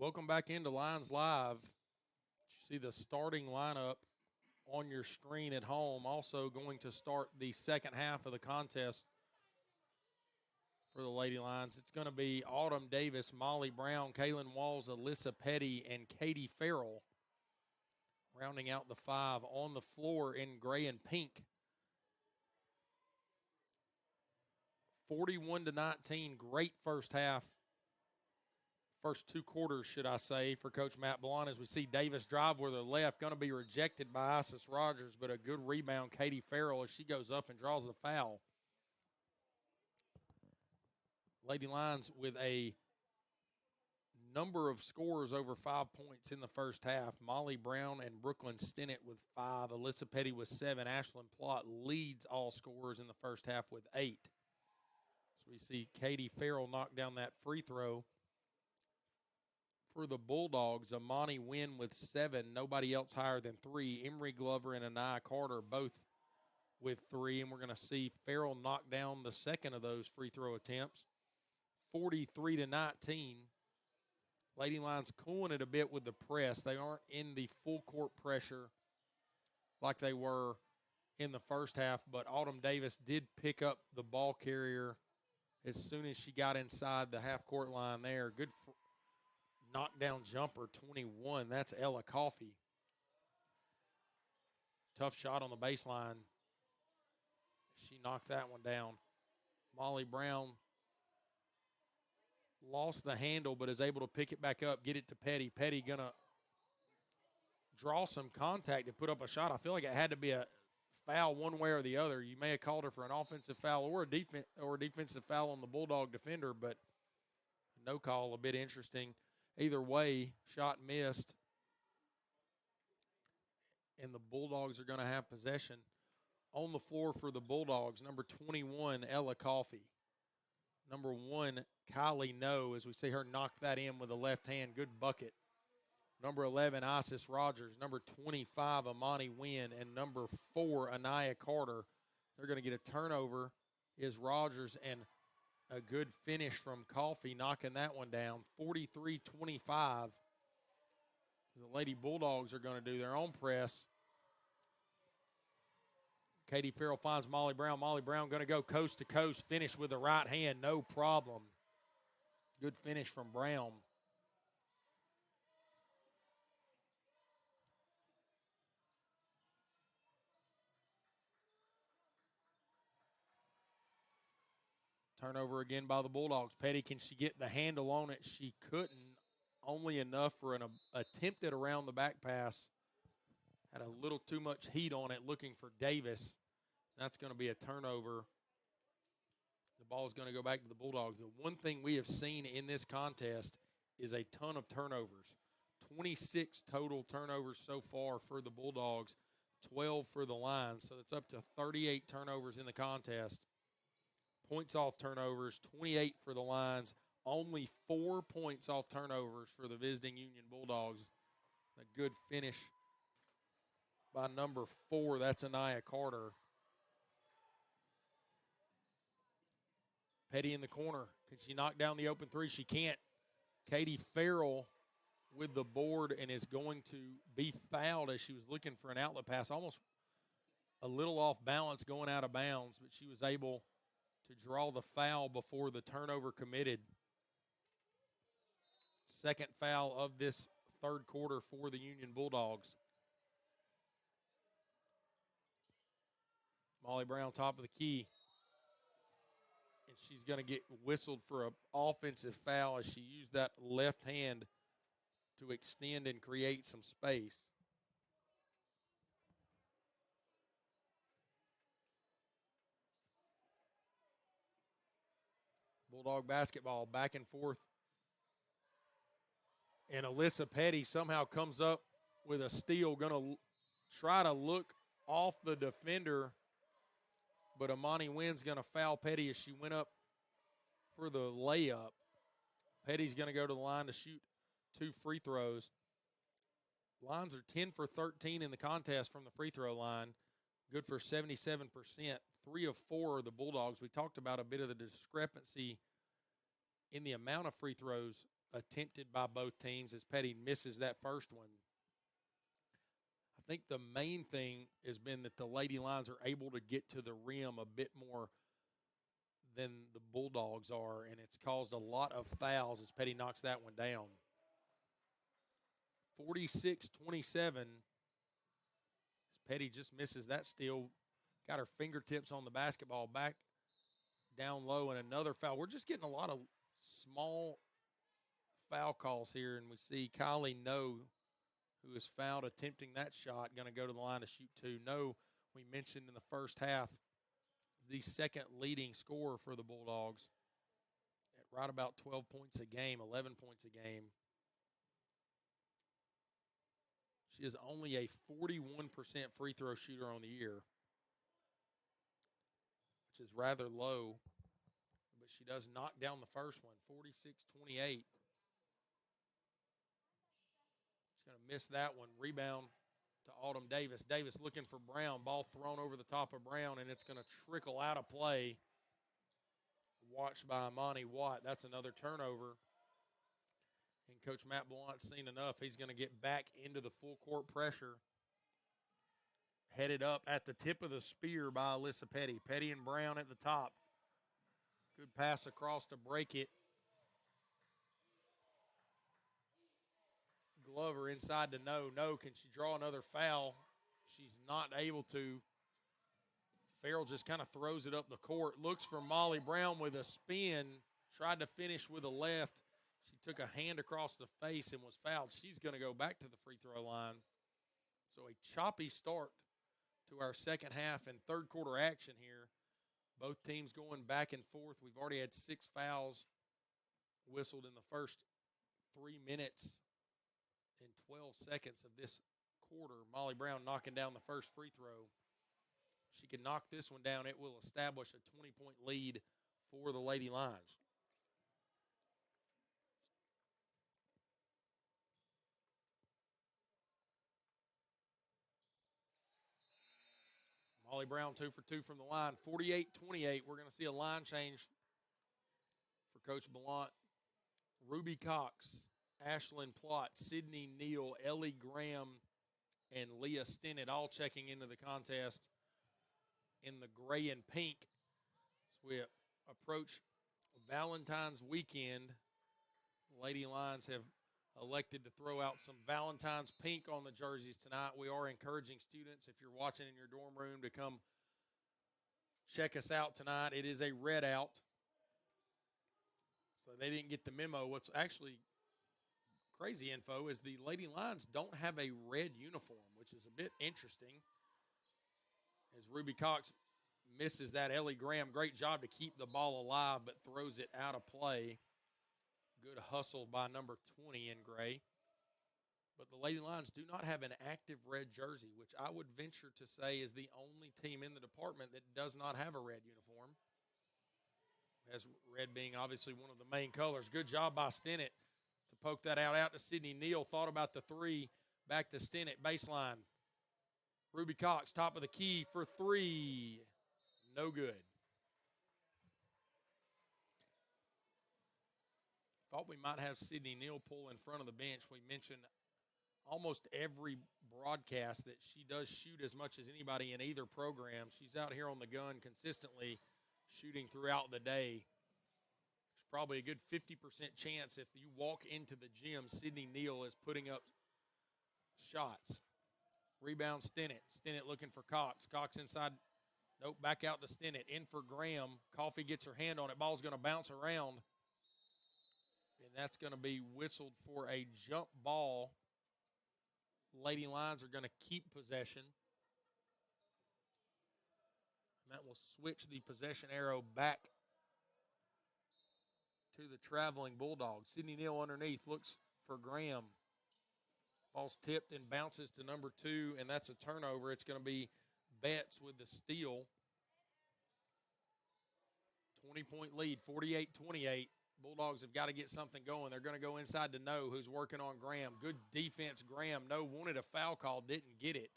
B: Welcome back into Lions Live. You see the starting lineup on your screen at home. Also going to start the second half of the contest for the Lady Lions. It's going to be Autumn Davis, Molly Brown, Kaylin Walls, Alyssa Petty, and Katie Farrell. Rounding out the five on the floor in gray and pink. 41-19, great first half. First two quarters, should I say, for Coach Matt Ballon as we see Davis drive with her left. Going to be rejected by Isis Rogers, but a good rebound, Katie Farrell, as she goes up and draws the foul. Lady Lions with a number of scores over 5 points in the first half. Molly Brown and Brooklyn Stinnett with 5. Alyssa Petty with 7. Ashlyn Plott leads all scorers in the first half with 8. So we see Katie Farrell knock down that free throw. For the Bulldogs, Amani Wynn with 7. Nobody else higher than 3. Emery Glover and Anaya Carter both with 3. And we're going to see Farrell knock down the second of those free throw attempts. 43-19. Lady Lions cooling it a bit with the press. They aren't in the full court pressure like they were in the first half, but Autumn Davis did pick up the ball carrier as soon as she got inside the half-court line there. Good knockdown jumper, 21. That's Ella Coffey. Tough shot on the baseline. She knocked that one down. Molly Brown lost the handle but is able to pick it back up, get it to Petty. Petty going to draw some contact and put up a shot. I feel like it had to be a foul one way or the other. You may have called her for an offensive foul or a defensive foul on the Bulldog defender, but no call, a bit interesting. Either way, shot missed. And the Bulldogs are going to have possession. On the floor for the Bulldogs, number 21, Ella Coffey. Number 1, Kylie No, as we see her knock that in with a left hand. Good bucket. Number 11, Isis Rogers. Number 25, Amani Wynn. And number 4, Anaya Carter. They're going to get a turnover. Is Rogers, and a good finish from Coffey, knocking that one down. 43-25. The Lady Bulldogs are going to do their own press. Katie Farrell finds Molly Brown. Molly Brown going to go coast to coast, finish with the right hand, no problem. Good finish from Brown. Turnover again by the Bulldogs. Petty, can she get the handle on it? She couldn't. Only enough for an attempted around the back pass. Had a little too much heat on it looking for Davis. That's going to be a turnover. The ball is going to go back to the Bulldogs. The one thing we have seen in this contest is a ton of turnovers. 26 total turnovers so far for the Bulldogs, 12 for the Lions. So it's up to 38 turnovers in the contest. Points off turnovers, 28 for the Lions. Only 4 points off turnovers for the visiting Union Bulldogs. A good finish by number 4. That's Anaya Carter. Petty in the corner. Can she knock down the open three? She can't. Katie Farrell with the board and is going to be fouled as she was looking for an outlet pass. Almost a little off balance going out of bounds, but she was able to draw the foul before the turnover committed. Second foul of this third quarter for the Union Bulldogs. Molly Brown, top of the key. And she's going to get whistled for an offensive foul as she used that left hand to extend and create some space. Bulldog basketball back and forth. And Alyssa Petty somehow comes up with a steal, going to try to look off the defender, but Amani Wynn's going to foul Petty as she went up for the layup. Petty's going to go to the line to shoot 2 free throws. Lions are 10 for 13 in the contest from the free throw line. Good for 77%. 3 of 4 are the Bulldogs. We talked about a bit of the discrepancy in the amount of free throws attempted by both teams as Petty misses that first one. I think the main thing has been that the Lady Lions are able to get to the rim a bit more than the Bulldogs are, and it's caused a lot of fouls as Petty knocks that one down. 46-27. As Petty just misses that steal. Got her fingertips on the basketball, back down low, and another foul. We're just getting a lot of small foul calls here, and we see Kylie No, who is fouled attempting that shot, going to go to the line to shoot two. No, we mentioned in the first half, the second leading scorer for the Bulldogs at right about 12 points a game, 11 points a game. She is only a 41% free throw shooter on the year, which is rather low, but she does knock down the first one, 46-28. She's going to miss that one. Rebound to Autumn Davis. Davis looking for Brown. Ball thrown over the top of Brown, and it's going to trickle out of play. Watched by Imani Watt. That's another turnover. And Coach Matt Blunt's seen enough. He's going to get back into the full court pressure. Headed up at the tip of the spear by Alyssa Petty. Petty and Brown at the top. Good pass across to break it. Glover inside to No. No, can she draw another foul? She's not able to. Farrell just kind of throws it up the court. Looks for Molly Brown with a spin. Tried to finish with a left. She took a hand across the face and was fouled. She's going to go back to the free throw line. So a choppy start to our second half and third quarter action here. Both teams going back and forth. We've already had 6 fouls whistled in the first 3 minutes and 12 seconds of this quarter. Molly Brown knocking down the first free throw. If she can knock this one down, it will establish a 20-point lead for the Lady Lions. Molly Brown 2 for 2 from the line. 48-28. We're going to see a line change for Coach Blunt. Ruby Cox, Ashlyn Plott, Sydney Neal, Ellie Graham, and Leah Stinnett all checking into the contest in the gray and pink. As we approach Valentine's weekend, Lady Lions have elected to throw out some Valentine's pink on the jerseys tonight. We are encouraging students, if you're watching in your dorm room, to come check us out tonight. It is a red out. So they didn't get the memo. What's actually crazy info is the Lady Lions don't have a red uniform, which is a bit interesting. As Ruby Cox misses that, Ellie Graham, great job to keep the ball alive, but throws it out of play. Good hustle by number 20 in gray. But the Lady Lions do not have an active red jersey, which I would venture to say is the only team in the department that does not have a red uniform. As red being obviously one of the main colors. Good job by Stinnett to poke that out to Sydney Neal. Thought about the three. Back to Stinnett, baseline. Ruby Cox, top of the key for 3. No good. Thought we might have Sydney Neal pull in front of the bench. We mentioned almost every broadcast that she does shoot as much as anybody in either program. She's out here on the gun consistently shooting throughout the day. There's probably a good 50% chance if you walk into the gym, Sydney Neal is putting up shots. Rebound Stinnett. Stinnett looking for Cox. Cox inside. Nope, back out to Stinnett. In for Graham. Coffey gets her hand on it. Ball's going to bounce around. And that's going to be whistled for a jump ball. Lady Lions are going to keep possession. And that will switch the possession arrow back to the traveling Bulldogs. Sydney Neal underneath looks for Graham. Ball's tipped and bounces to number 2, and that's a turnover. It's going to be Betts with the steal. 20-point lead, 48-28. Bulldogs have got to get something going. They're going to go inside to No, who's working on Graham. Good defense, Graham. No wanted a foul call, didn't get it.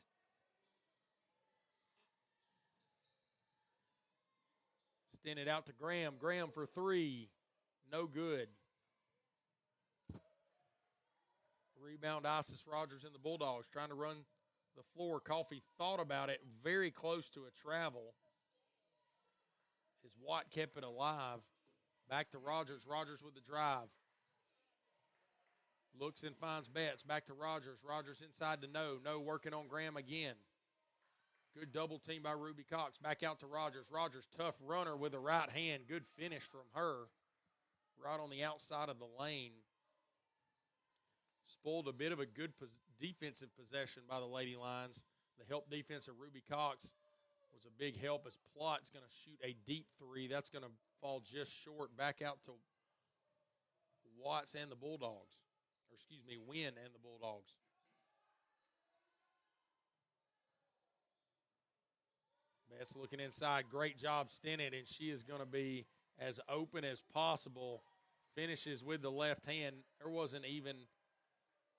B: Extend it out to Graham. Graham for 3. No good. Rebound, Isis Rogers and the Bulldogs trying to run the floor. Coffee thought about it, very close to a travel. His Watt kept it alive. Back to Rogers. Rogers with the drive. Looks and finds Betts. Back to Rogers. Rogers inside to No. No working on Graham again. Good double team by Ruby Cox. Back out to Rogers. Rogers, tough runner with the right hand. Good finish from her. Right on the outside of the lane. Spoiled a bit of a good defensive possession by the Lady Lions. The help defense of Ruby Cox was a big help as Plott's going to shoot a deep three. That's going to fall just short. Back out to Watts and the Bulldogs. Or excuse me, Wynn and the Bulldogs. Best looking inside. Great job, Stennett, and she is going to be as open as possible. Finishes with the left hand. There wasn't even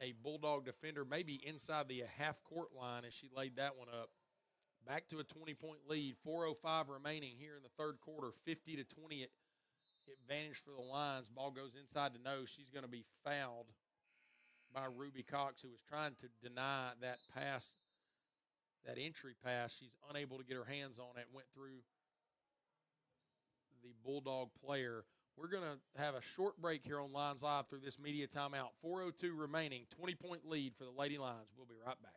B: a Bulldog defender, maybe inside the half-court line as she laid that one up. Back to a 20-point lead. 4:05 remaining here in the third quarter. 50-20 advantage for the Lions. Ball goes inside to No. She's going to be fouled by Ruby Cox, who was trying to deny that pass, that entry pass. She's unable to get her hands on it. Went through the Bulldog player. We're going to have a short break here on Lions Live through this media timeout. 4:02 remaining, 20-point lead for the Lady Lions. We'll be right back.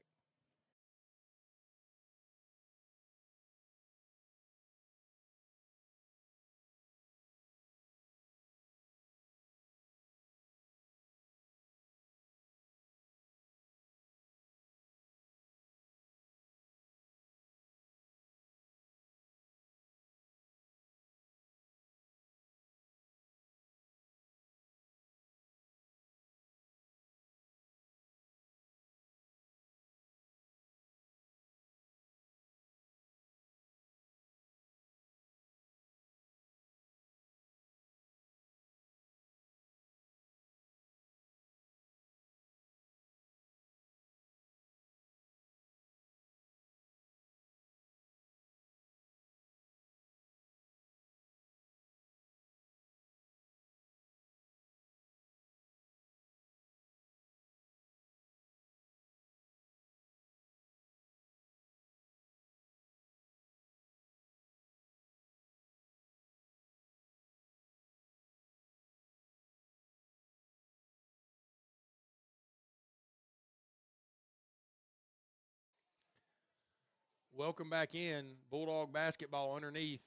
B: Welcome back in. Bulldog basketball underneath.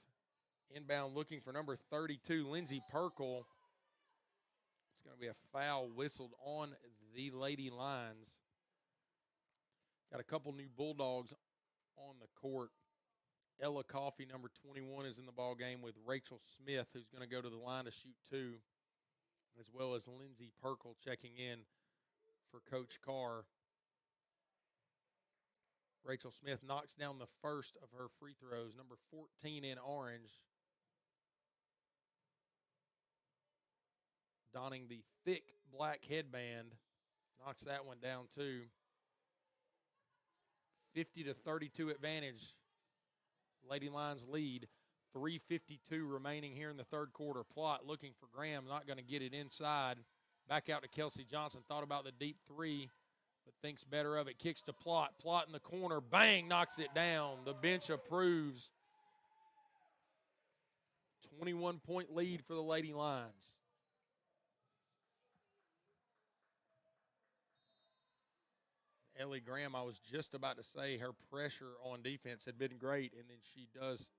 B: Inbound looking for number 32, Lindsey Perkle. It's going to be a foul whistled on the Lady Lions. Got a couple new Bulldogs on the court. Ella Coffey, number 21, is in the ball game with Rachel Smith, who's going to go to the line to shoot two, as well as Lindsey Perkle checking in for Coach Carr. Rachel Smith knocks down the first of her free throws. Number 14 in orange, donning the thick black headband, knocks that one down too. 50-32 advantage. Lady Lions lead. 3:52 remaining here in the third quarter. Plott looking for Graham, not going to get it inside. Back out to Kelsey Johnson. Thought about the deep three, but thinks better of it. Kicks to Plott. Plott in the corner. Bang, knocks it down. The bench approves. 21-point lead for the Lady Lions. Ellie Graham, I was just about to say her pressure on defense had been great, and then she does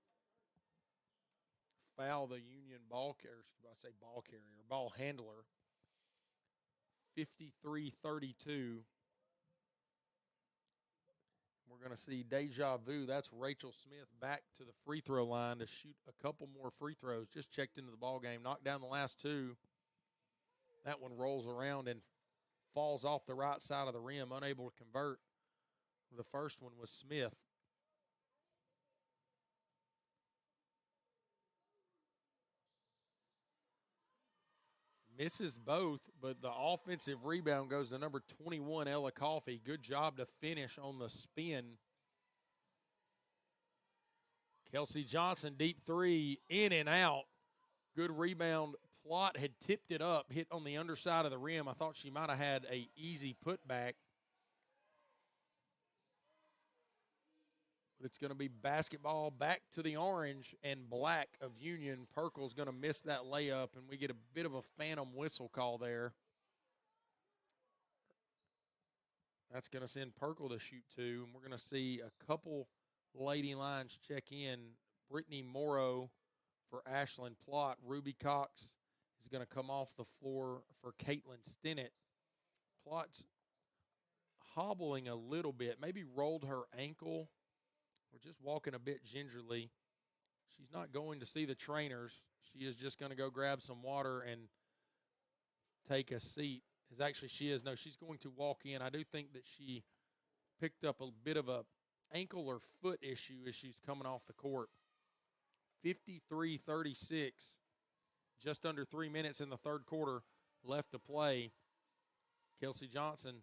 B: foul the Union ball handler. 53-32. We're going to see deja vu. That's Rachel Smith back to the free throw line to shoot a couple more free throws. Just checked into the ball game, knocked down the last two. That one rolls around and falls off the right side of the rim, unable to convert. The first one was Smith. Misses both, but the offensive rebound goes to number 21, Ella Coffey. Good job to finish on the spin. Kelsey Johnson, deep three, in and out. Good rebound Plott had tipped it up, hit on the underside of the rim. I thought she might have had a easy putback. But it's going to be basketball back to the orange and black of Union. Perkle's going to miss that layup, and we get a bit of a phantom whistle call there. That's going to send Perkle to shoot two, and we're going to see a couple Lady Lions check in. Brittany Morrow for Ashlyn Plott. Ruby Cox is going to come off the floor for Caitlin Stinnett. Plott's hobbling a little bit, maybe rolled her ankle. We're just walking a bit gingerly. She's not going to see the trainers. She is just going to go grab some water and take a seat. No, she's going to walk in. I do think that she picked up a bit of a ankle or foot issue as she's coming off the court. 53-36, just under 3 minutes in the third quarter left to play. Kelsey Johnson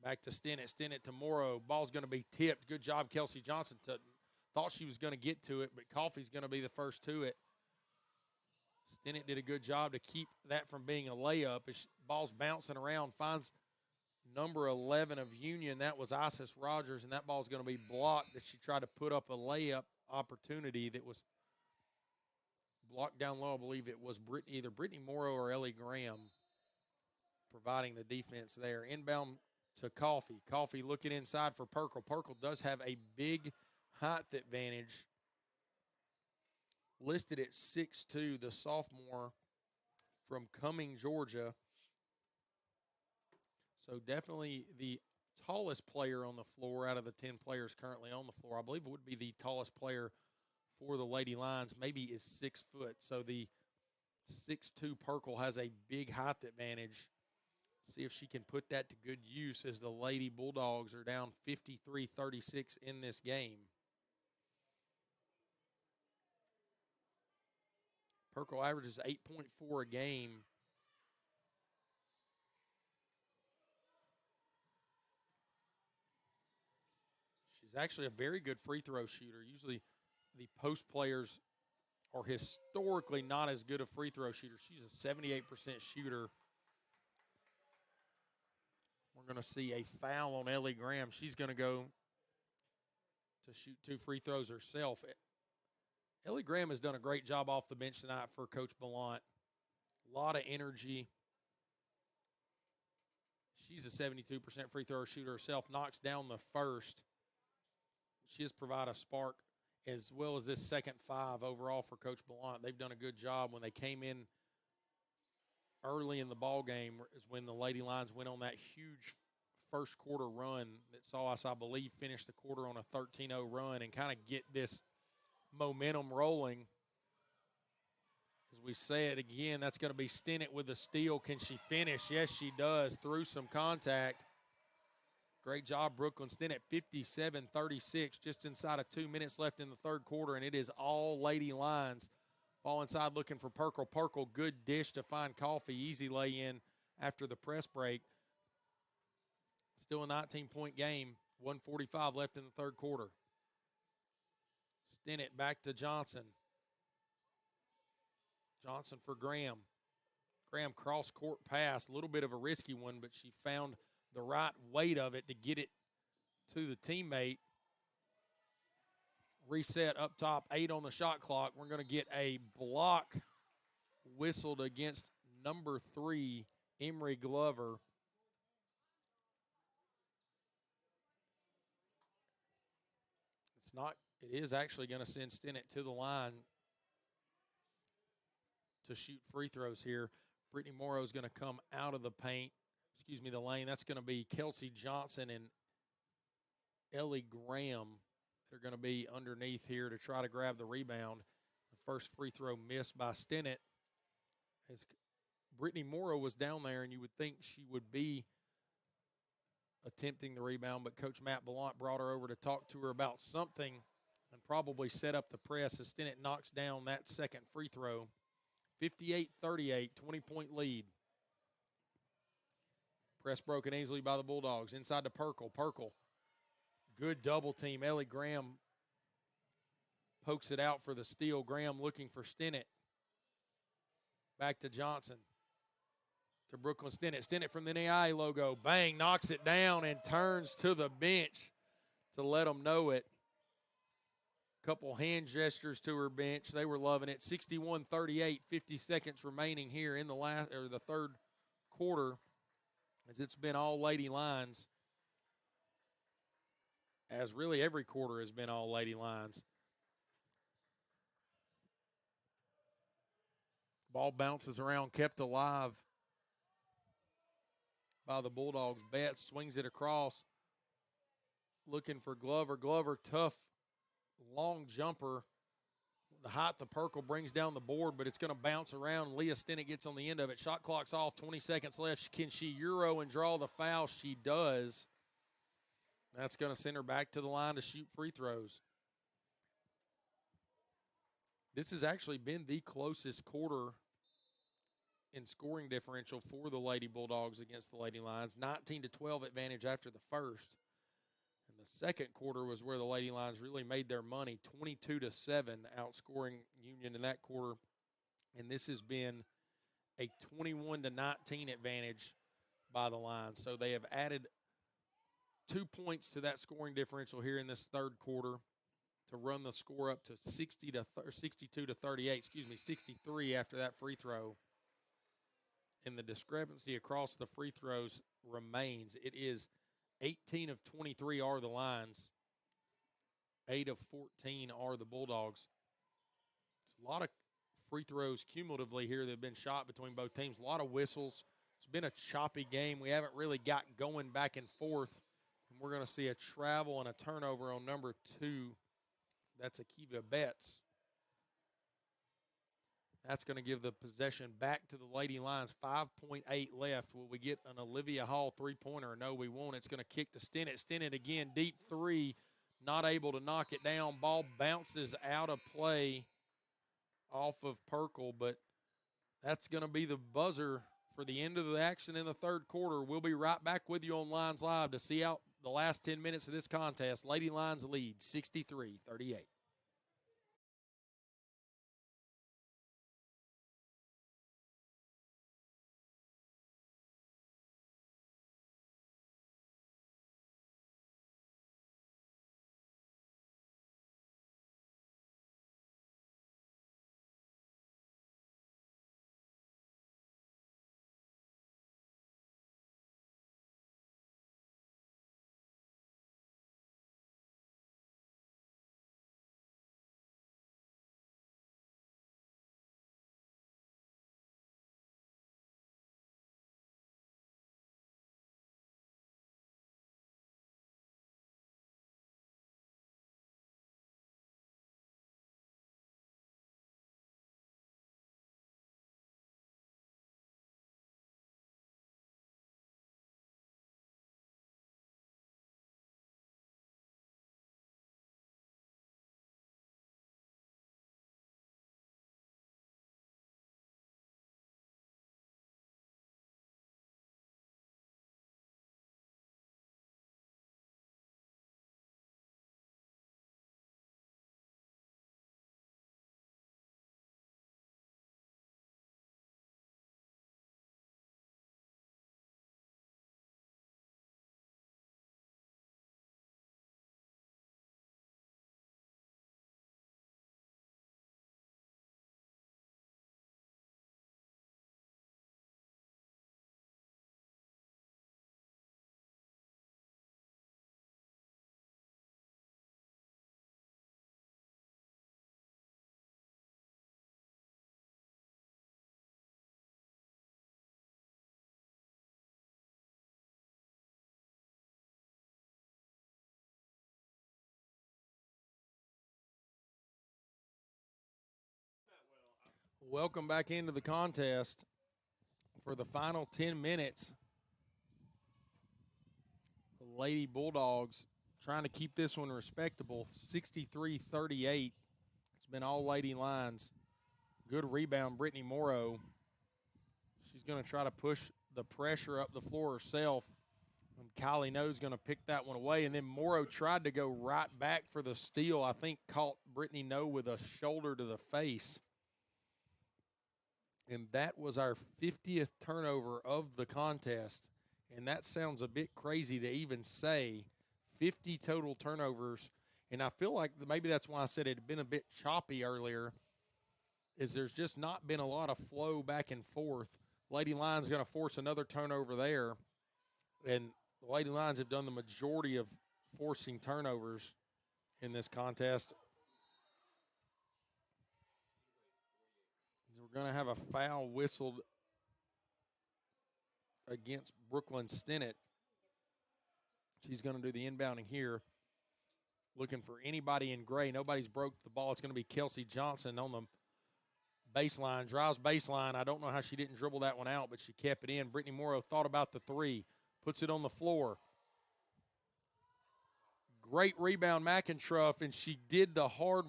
B: back to Stinnett. Stinnett to Morrow. Ball's going to be tipped. Good job, Kelsey Johnson. Thought she was going to get to it, but Coffey's going to be the first to it. Stinnett did a good job to keep that from being a layup. As ball's bouncing around, finds number 11 of Union. That was Isis Rogers, and that ball's going to be blocked as she tried to put up a layup opportunity that was blocked down low. I believe it was either Brittany Morrow or Ellie Graham providing the defense there. Inbound to Coffey. Coffey looking inside for Perkle. Perkle does have a big height advantage. Listed at 6'2", the sophomore from Cumming, Georgia. So definitely the tallest player on the floor out of the 10 players currently on the floor. I believe it would be the tallest player for the Lady Lions, maybe is 6 foot. So the 6'2" Perkle has a big height advantage. See if she can put that to good use as the Lady Bulldogs are down 53-36 in this game. Perkle averages 8.4 a game. She's actually a very good free throw shooter. Usually the post players are historically not as good a free throw shooter. She's a 78% shooter. We're going to see a foul on Ellie Graham. She's going to go to shoot 2 free throws herself. Ellie Graham has done a great job off the bench tonight for Coach Ballant. A lot of energy. She's a 72% free throw shooter herself. Knocks down the first. She has provided a spark as well as this second 5 overall for Coach Ballant. They've done a good job. When they came in early in the ball game is when the Lady Lions went on that huge first quarter run that saw us, I believe, finish the quarter on a 13-0 run and kind of get this momentum rolling. As we say it again, that's going to be Stinnett with a steal. Can she finish? Yes, she does. Through some contact. Great job, Brooklyn Stinnett. 57-36, just inside of 2 minutes left in the third quarter, and it is all Lady Lions. Ball inside looking for Perkle. Perkle, good dish to find Coffey. Easy lay-in after the press break. Still a 19-point game. 1:45 left in the third quarter. Stinnett back to Johnson. Johnson for Graham. Graham cross-court pass. A little bit of a risky one, but she found the right weight of it to get it to the teammate. Reset up top, 8 on the shot clock. We're going to get a block whistled against number 3, Emery Glover. It is actually going to send Stinnett to the line to shoot free throws here. Brittany Morrow is going to come out of the the lane. That's going to be Kelsey Johnson and Ellie Graham. They're going to be underneath here to try to grab the rebound. The first free throw missed by Stinnett. As Brittany Morrow was down there, and you would think she would be attempting the rebound, but Coach Matt Ballant brought her over to talk to her about something and probably set up the press as Stinnett knocks down that second free throw. 58-38, 20-point lead. Press broken easily by the Bulldogs. Inside to Perkle. Perkle, good double team. Ellie Graham pokes it out for the steal. Graham looking for Stinnett. Back to Johnson. To Brooklyn Stinnett. Stinnett from the NAI logo. Bang, knocks it down and turns to the bench to let them know it. Couple hand gestures to her bench. They were loving it. 61-38, 50 seconds remaining here in the third quarter, as it's been all Lady Lions, as really every quarter has been all Lady Lions. Ball bounces around, kept alive by the Bulldogs. Betts swings it across, looking for Glover. Glover, tough, long jumper. The height the Perkle brings down the board, but it's going to bounce around. Leah Stinnett gets on the end of it. Shot clock's off, 20 seconds left. Can she Euro and draw the foul? She does. That's going to send her back to the line to shoot free throws. This has actually been the closest quarter in scoring differential for the Lady Bulldogs against the Lady Lions. 19-12 advantage after the first. And the second quarter was where the Lady Lions really made their money. 22-7 outscoring Union in that quarter. And this has been a 21-19 advantage by the Lions. So they have added 2 points to that scoring differential here in this third quarter to run the score up to 62-38, 63 after that free throw. And the discrepancy across the free throws remains. It is 18 of 23 are the Lions. 8 of 14 are the Bulldogs. It's a lot of free throws cumulatively here that have been shot between both teams. A lot of whistles. It's been a choppy game. We haven't really got going back and forth. And we're going to see a travel and a turnover on number 2. That's Akiva Betts. That's going to give the possession back to the Lady Lions. 5.8 left. Will we get an Olivia Hall three-pointer? No, we won't. It's going to kick to Stinnett. Stinnett again, deep three. Not able to knock it down. Ball bounces out of play off of Perkle, but that's going to be the buzzer for the end of the action in the third quarter. We'll be right back with you on Lions Live to see out the last 10 minutes of this contest. Lady Lions lead 63-38. Welcome back into the contest for the final 10 minutes. The Lady Bulldogs trying to keep this one respectable, 63-38. It's been all Lady Lions. Good rebound, Brittany Morrow. She's going to try to push the pressure up the floor herself. And Kylie Noe's going to pick that one away. And then Morrow tried to go right back for the steal. I think caught Brittany Noe with a shoulder to the face. And that was our 50th turnover of the contest. And that sounds a bit crazy to even say. 50 total turnovers. And I feel like maybe that's why I said it had been a bit choppy earlier, is there's just not been a lot of flow back and forth. Lady Lions going to force another turnover there. And the Lady Lions have done the majority of forcing turnovers in this contest. We're going to have a foul whistled against Brooklyn Stinnett. She's going to do the inbounding here. Looking for anybody in gray. Nobody's broke the ball. It's going to be Kelsey Johnson on the baseline. Drives baseline. I don't know how she didn't dribble that one out, but she kept it in. Brittany Morrow thought about the three. Puts it on the floor. Great rebound, McIntruff, and she did the hard,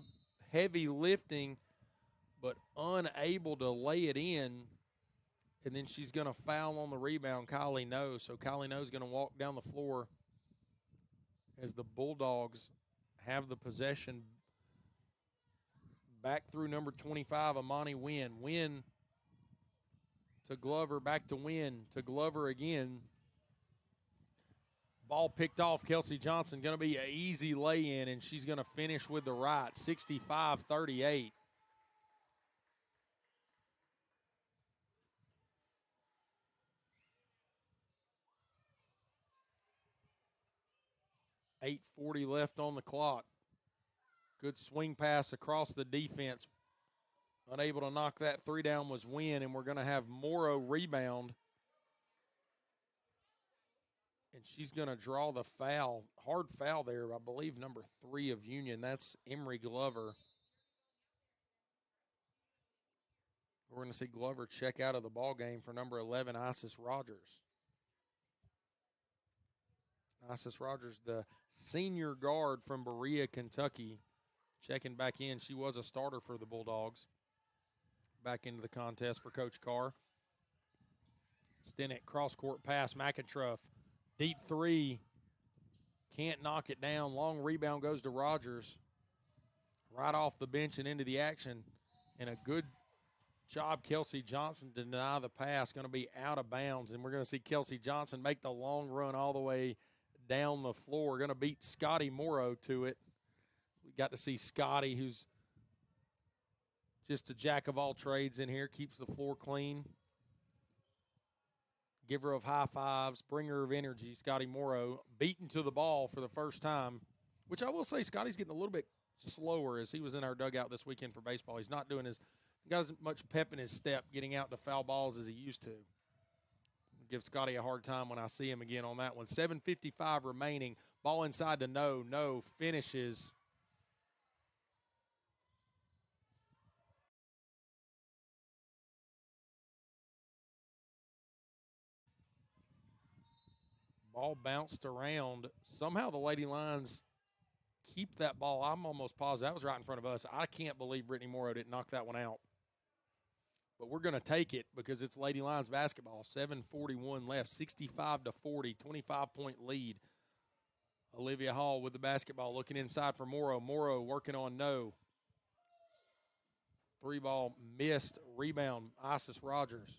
B: heavy lifting, but unable to lay it in. And then she's going to foul on the rebound, Kylie No. So Kylie No's going to walk down the floor as the Bulldogs have the possession back through number 25, Amani Wynn. Wynn to Glover, back to Wynn, to Glover again. Ball picked off. Kelsey Johnson going to be an easy lay-in, and she's going to finish with the right, 65-38. .8:40 left on the clock. Good swing pass across the defense. Unable to knock that three down was Wynn, and we're going to have Morrow rebound. And she's going to draw the foul, hard foul there, I believe number 3 of Union. That's Emery Glover. We're going to see Glover check out of the ball game for number 11, Isis Rogers. Isis Rogers, the senior guard from Berea, Kentucky, checking back in. She was a starter for the Bulldogs. Back into the contest for Coach Carr. Stinnett, cross-court pass, McIntruff. Deep three. Can't knock it down. Long rebound goes to Rogers. Right off the bench and into the action. And a good job, Kelsey Johnson, to deny the pass. Going to be out of bounds. And we're going to see Kelsey Johnson make the long run all the way down the floor. Going to beat Scotty Morrow to it. We got to see Scotty, who's just a jack of all trades in here, keeps the floor clean. Giver of high fives, bringer of energy, Scotty Morrow, beaten to the ball for the first time, which I will say Scotty's getting a little bit slower as he was in our dugout this weekend for baseball. He's not doing got as much pep in his step getting out to foul balls as he used to. Give Scotty a hard time when I see him again on that one. 7:55 remaining. Ball inside to No. No finishes. Ball bounced around. Somehow the Lady Lions keep that ball. I'm almost positive that was right in front of us. I can't believe Brittany Morrow didn't knock that one out. But we're going to take it because it's Lady Lions basketball. 7:41 left, 65-40, 25-point lead. Olivia Hall with the basketball, looking inside for Morrow. Morrow working on No. Three ball missed. Rebound, Isis Rogers.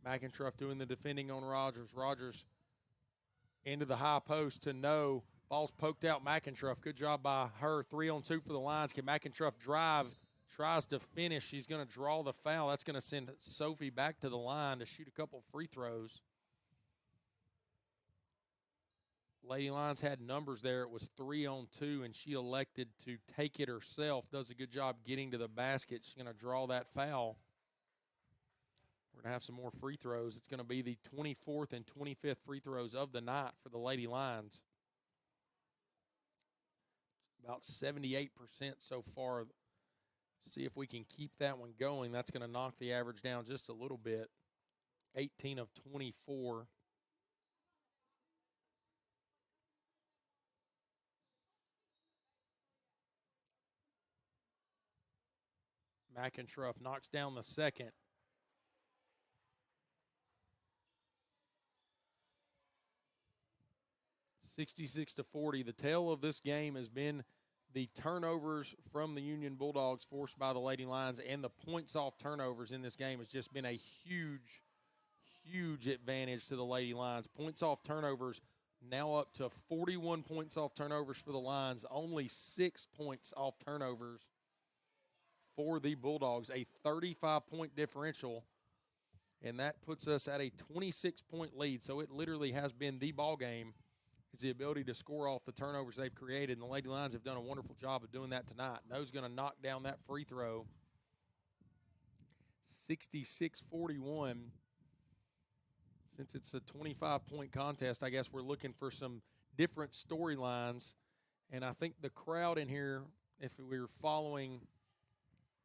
B: McIntruff doing the defending on Rogers. Rogers into the high post to No. Ball's poked out. McIntruff. Good job by her. 3-on-2 for the Lions. Can McIntruff drive? Tries to finish. She's going to draw the foul. That's going to send Sophie back to the line to shoot a couple free throws. Lady Lions had numbers there. It was 3-on-2, and she elected to take it herself. Does a good job getting to the basket. She's going to draw that foul. We're going to have some more free throws. It's going to be the 24th and 25th free throws of the night for the Lady Lions. About 78% so far. See if we can keep that one going. That's going to knock the average down just a little bit. 18 of 24. McIntruff knocks down the second. $66-40. The tale of this game has been the turnovers from the Union Bulldogs forced by the Lady Lions and the points off turnovers in this game has just been a huge, huge advantage to the Lady Lions. Points off turnovers now up to 41 points off turnovers for the Lions, only 6 points off turnovers for the Bulldogs, a 35-point differential, and that puts us at a 26-point lead. So it literally has been the ball game, is the ability to score off the turnovers they've created, and the Lady Lions have done a wonderful job of doing that tonight. No's going to knock down that free throw. 66-41. Since it's a 25-point contest, I guess we're looking for some different storylines. And I think the crowd in here, if we were following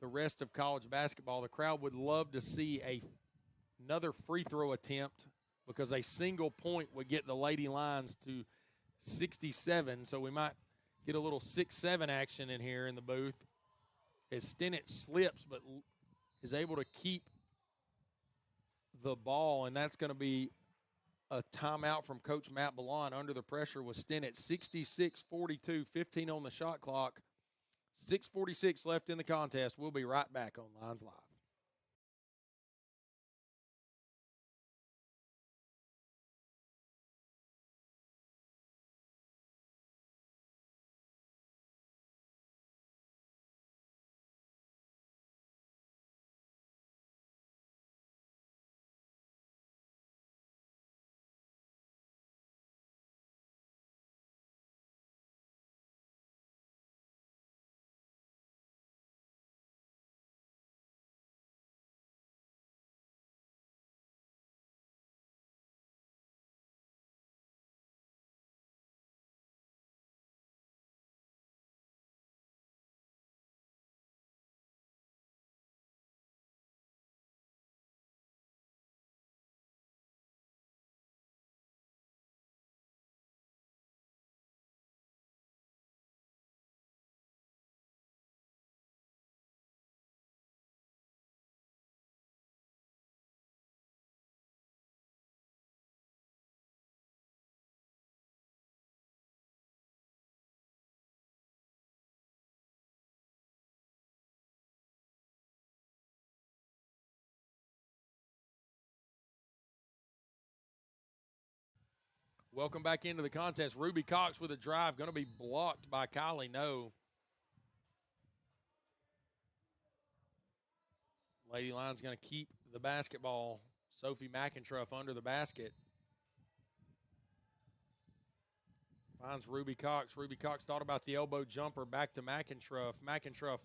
B: the rest of college basketball, the crowd would love to see another free throw attempt, because a single point would get the Lady Lions to 67. So we might get a little 6-7 action in here in the booth as Stinnett slips but is able to keep the ball, and that's going to be a timeout from Coach Matt Ballon under the pressure with Stinnett. 66-42, 15 on the shot clock, 6:46 left in the contest. We'll be right back on Lions Live. Welcome back into the contest. Ruby Cox with a drive, going to be blocked by Kylie No. Lady Lions going to keep the basketball. Sophie McIntruff under the basket. Finds Ruby Cox. Ruby Cox thought about the elbow jumper, back to McIntruff. McIntruff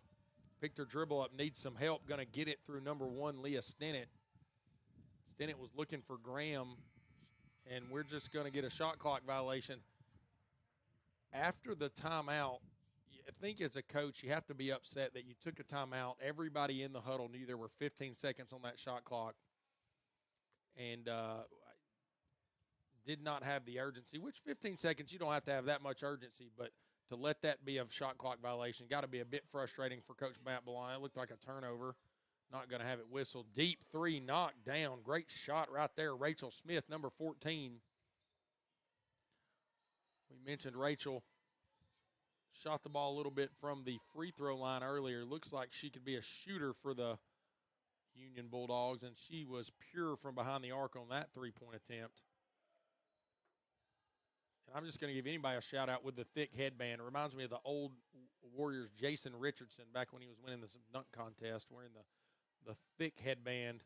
B: picked her dribble up, needs some help, going to get it through number 1, Leah Stinnett. Stinnett was looking for Graham, and we're just going to get a shot clock violation. After the timeout, I think as a coach, you have to be upset that you took a timeout. Everybody in the huddle knew there were 15 seconds on that shot clock and did not have the urgency, which 15 seconds, you don't have to have that much urgency, but to let that be a shot clock violation got to be a bit frustrating for Coach Matt Ballon. It looked like a turnover. Not going to have it whistled. Deep three, knocked down. Great shot right there. Rachel Smith, number 14. We mentioned Rachel shot the ball a little bit from the free throw line earlier. Looks like she could be a shooter for the Union Bulldogs, and she was pure from behind the arc on that three-point attempt. And I'm just going to give anybody a shout-out with the thick headband. It reminds me of the old Warriors Jason Richardson back when he was winning the dunk contest, wearing the thick headband.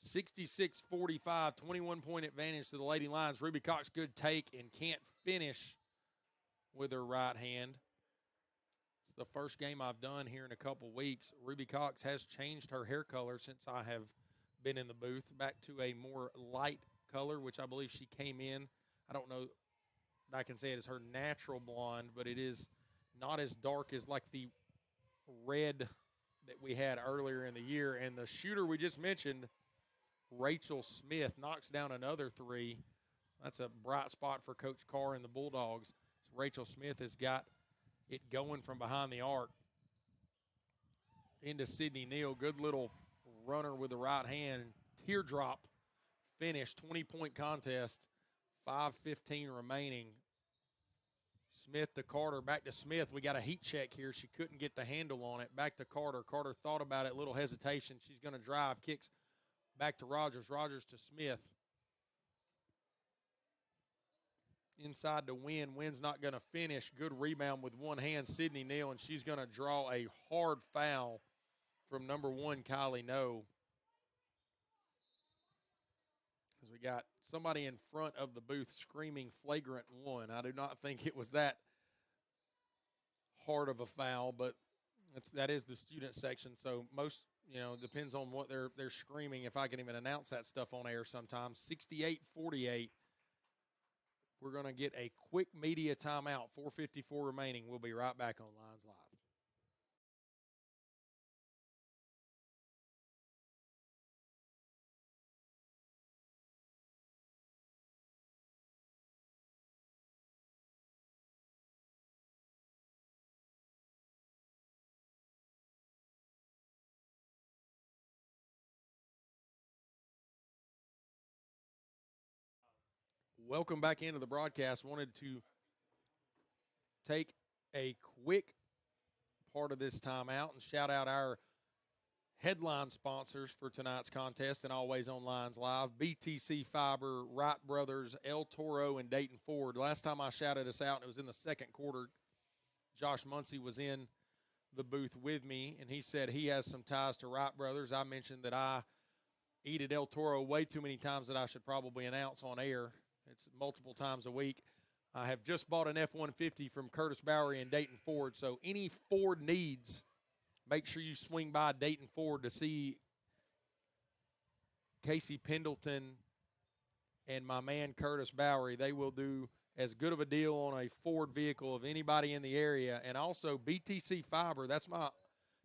B: 66-45, 21-point advantage to the Lady Lions. Ruby Cox, good take, and can't finish with her right hand. It's the first game I've done here in a couple weeks. Ruby Cox has changed her hair color since I have been in the booth, back to a more light color, which I believe she came in. I don't know I can say it is her natural blonde, but it is not as dark as like the red that we had earlier in the year. And the shooter we just mentioned, Rachel Smith, knocks down another three. That's a bright spot for Coach Carr and the Bulldogs. So Rachel Smith has got it going from behind the arc into Sydney Neal. Good little runner with the right hand. Teardrop finish, 20-point contest, 5:15 remaining. Smith to Carter, back to Smith. We got a heat check here. She couldn't get the handle on it. Back to Carter. Carter thought about it, little hesitation. She's going to drive, kicks back to Rogers. Rogers to Smith. Inside to Wynn. Wynn's not going to finish. Good rebound with one hand, Sydney Neal, and she's going to draw a hard foul from number 1, Kylie No. As we got somebody in front of the booth screaming flagrant 1. I do not think it was that hard of a foul, but that is the student section. So most, depends on what they're screaming, if I can even announce that stuff on air sometimes. 68-48. We're going to get a quick media timeout. 4:54 remaining. We'll be right back on Lions Live. Welcome back into the broadcast. Wanted to take a quick part of this timeout and shout out our headline sponsors for tonight's contest and always on Lions Live: BTC Fiber, Wright Brothers, El Toro, and Dayton Ford. Last time I shouted us out, and it was in the second quarter, Josh Muncy was in the booth with me, and he said he has some ties to Wright Brothers. I mentioned that I eat at El Toro way too many times that I should probably announce on air. It's multiple times a week. I have just bought an F-150 from Curtis Bowery and Dayton Ford, so any Ford needs, make sure you swing by Dayton Ford to see Casey Pendleton and my man Curtis Bowery. They will do as good of a deal on a Ford vehicle of anybody in the area. And also BTC Fiber,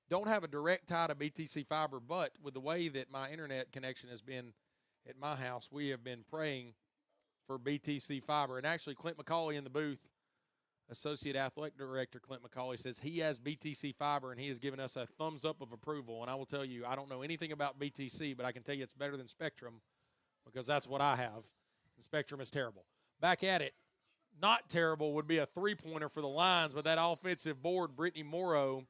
B: don't have a direct tie to BTC Fiber, but with the way that my internet connection has been at my house, we have been praying for BTC Fiber. And actually, Clint McCauley in the booth, Associate Athletic Director Clint McCauley, says he has BTC Fiber, and he has given us a thumbs up of approval. And I will tell you, I don't know anything about BTC, but I can tell you it's better than Spectrum because that's what I have. The Spectrum is terrible. Back at it. Not terrible would be a three-pointer for the Lions, but that offensive board, Brittany Morrow,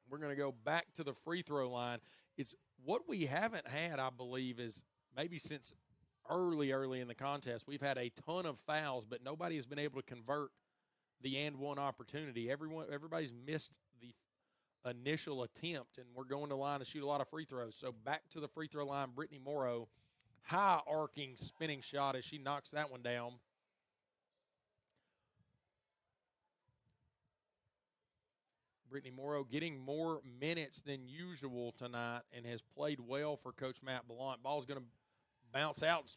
B: we're going to go back to the free throw line. It's what we haven't had, I believe, is maybe since early in the contest. We've had a ton of fouls, but nobody has been able to convert the and one opportunity. Everybody's missed the initial attempt, and we're going to line to shoot a lot of free throws. So back to the free throw line, Brittany Morrow, high arcing spinning shot as she knocks that one down. Brittany Morrow getting more minutes than usual tonight and has played well for Coach Matt Blount. Ball's going to bounce out.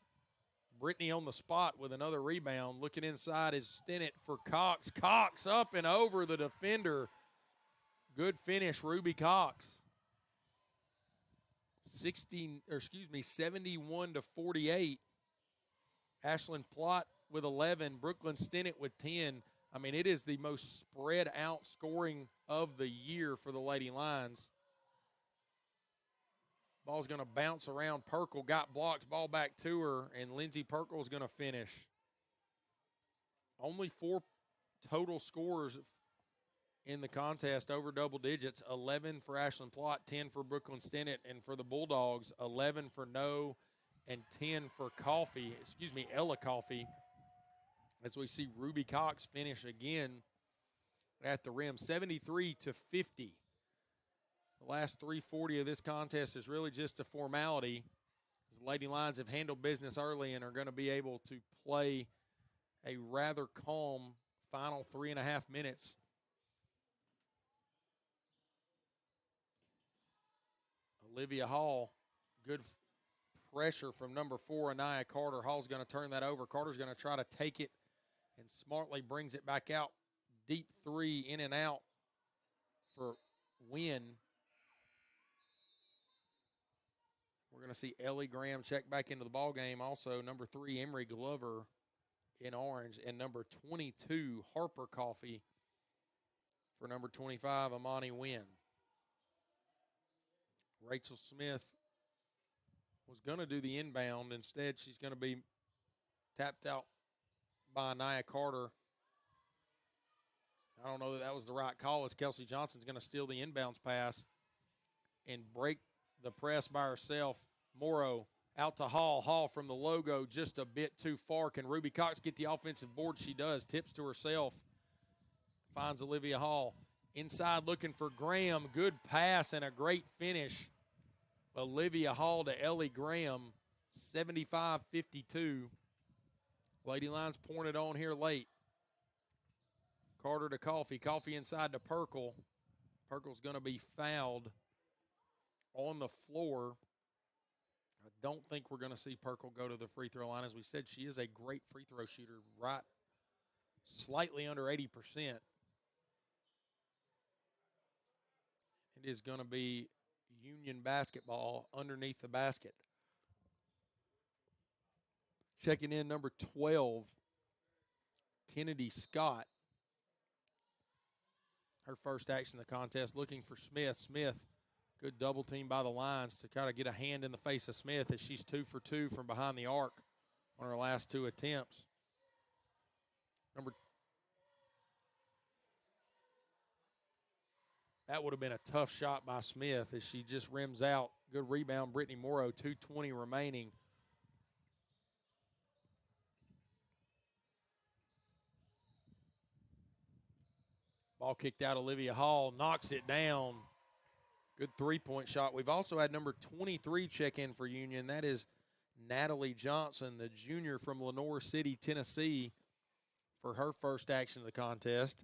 B: Brittany on the spot with another rebound. Looking inside is Stinnett for Cox. Cox up and over the defender. Good finish, Ruby Cox. 71-48. Ashlyn Plott with 11. Brooklyn Stinnett with 10. I mean, it is the most spread out scoring of the year for the Lady Lions. Ball's going to bounce around. Perkle got blocked. Ball back to her, and Lindsey Perkle is going to finish. Only 4 total scores in the contest over double digits. 11 for Ashlyn Plott, 10 for Brooklyn Stinnett, and for the Bulldogs, 11 for No and 10 for Ella Coffey. As we see Ruby Cox finish again at the rim, 73-50. The last 3:40 of this contest is really just a formality. The Lady Lions have handled business early and are going to be able to play a rather calm final 3.5 minutes. Olivia Hall, good pressure from number 4, Anaya Carter. Hall's going to turn that over. Carter's going to try to take it and smartly brings it back out. Deep three, in and out for Wynn. We're going to see Ellie Graham check back into the ball game. Also, number 3, Emery Glover in orange, and number 22, Harper Coffey for number 25, Amani Wynn. Rachel Smith was going to do the inbound. Instead, she's going to be tapped out by Anaya Carter. I don't know that that was the right call, as Kelsey Johnson's going to steal the inbounds pass and break the press by herself. Morrow out to Hall. Hall from the logo just a bit too far. Can Ruby Cox get the offensive board? She does. Tips to herself. Finds Olivia Hall. Inside looking for Graham. Good pass and a great finish. Olivia Hall to Ellie Graham. 75-52. Lady Lions pouring it on here late. Carter to Coffee. Coffee inside to Perkle. Perkle's going to be fouled on the floor. I don't think we're going to see Perkle go to the free throw line. As we said, she is a great free throw shooter, right slightly under 80%. It is going to be Union basketball underneath the basket. Checking in number 12, Kennedy Scott. Her first action in the contest, looking for Smith. Smith, good double team by the Lions to kind of get a hand in the face of Smith as she's 2 for 2 from behind the arc on her last 2 attempts. That would have been a tough shot by Smith as she just rims out. Good rebound, Brittany Morrow, 2:20 remaining. Ball kicked out, Olivia Hall knocks it down. Good three-point shot. We've also had number 23 check in for Union. That is Natalie Johnson, the junior from Lenore City, Tennessee, for her first action of the contest.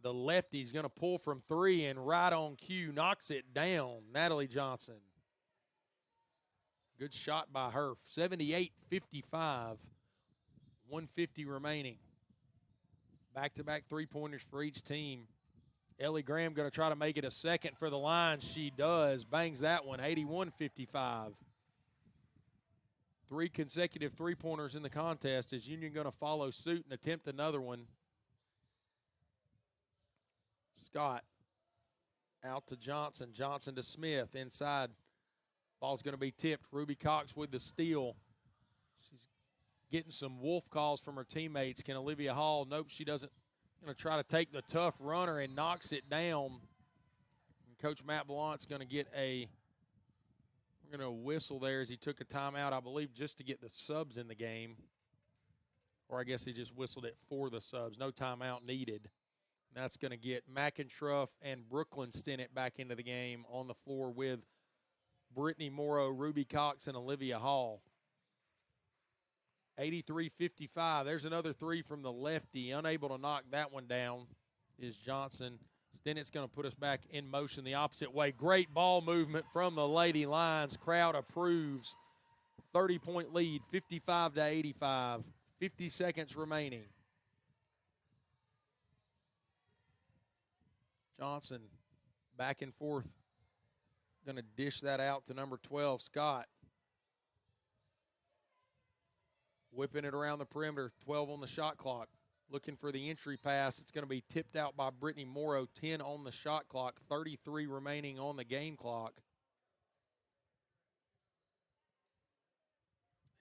B: The lefty's going to pull from 3 and right on cue, knocks it down. Natalie Johnson. Good shot by her. 78-55. 150 remaining. Back-to-back three-pointers for each team. Ellie Graham going to try to make it a second for the Lions. She does. Bangs that one. 81-55. 3 consecutive three-pointers in the contest. Is Union going to follow suit and attempt another one? Scott out to Johnson. Johnson to Smith. Inside. Ball's going to be tipped. Ruby Cox with the steal. She's getting some wolf calls from her teammates. Can Olivia Hall? Nope, she doesn't. Going to try to take the tough runner and knocks it down. And Coach Matt Blount's going to get we're going to whistle there as he took a timeout, I believe, just to get the subs in the game. Or I guess he just whistled it for the subs. No timeout needed. And that's going to get McIntruff and Brooklyn Stinnett back into the game on the floor with Brittany Morrow, Ruby Cox, and Olivia Hall. 83-55. There's another 3 from the lefty. Unable to knock that one down is Johnson. Stinnett's going to put us back in motion the opposite way. Great ball movement from the Lady Lions. Crowd approves. 30-point lead, 55-85. 50 seconds remaining. Johnson back and forth. Going to dish that out to number 12, Scott. Whipping it around the perimeter, 12 on the shot clock. Looking for the entry pass. It's going to be tipped out by Brittany Morrow, 10 on the shot clock, 33 remaining on the game clock.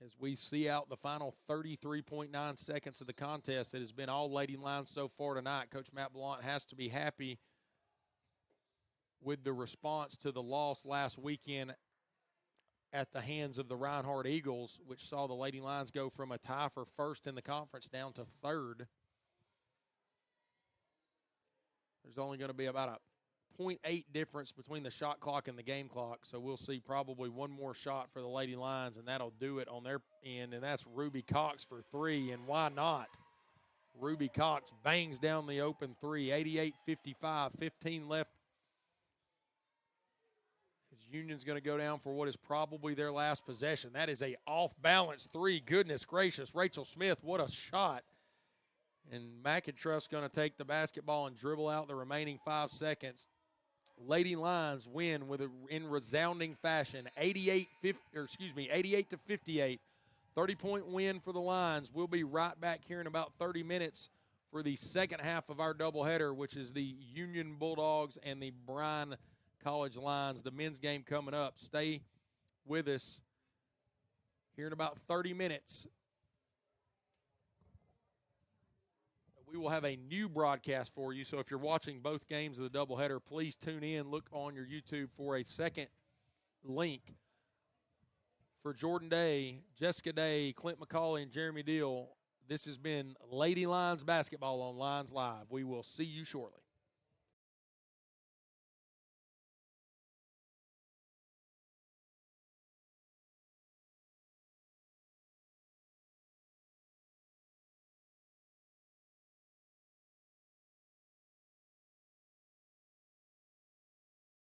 B: As we see out the final 33.9 seconds of the contest, it has been all Lady Lions so far tonight. Coach Matt Blount has to be happy with the response to the loss last weekend at the hands of the Reinhardt Eagles, which saw the Lady Lions go from a tie for first in the conference down to third. There's only going to be about a 0.8 difference between the shot clock and the game clock, so we'll see probably one more shot for the Lady Lions, and that'll do it on their end, and that's Ruby Cox for 3, and why not? Ruby Cox bangs down the open 3, 88-55, 15 left. Union's going to go down for what is probably their last possession. That is a off-balance 3. Goodness gracious. Rachel Smith, what a shot. And McIntruff's going to take the basketball and dribble out the remaining 5 seconds. Lady Lions win in resounding fashion, 88-58. 30-point win for the Lions. We'll be right back here in about 30 minutes for the second half of our doubleheader, which is the Union Bulldogs and the Bryan College Lions, the men's game coming up. Stay with us here in about 30 minutes. we will have a new broadcast for you. So if you're watching both games of the doubleheader, please tune in. Look on your YouTube for a second link. For Jordan Day, Jessica Day, Clint McCauley, and Jeremy Deal, this has been Lady Lions Basketball on Lions Live. We will see you shortly.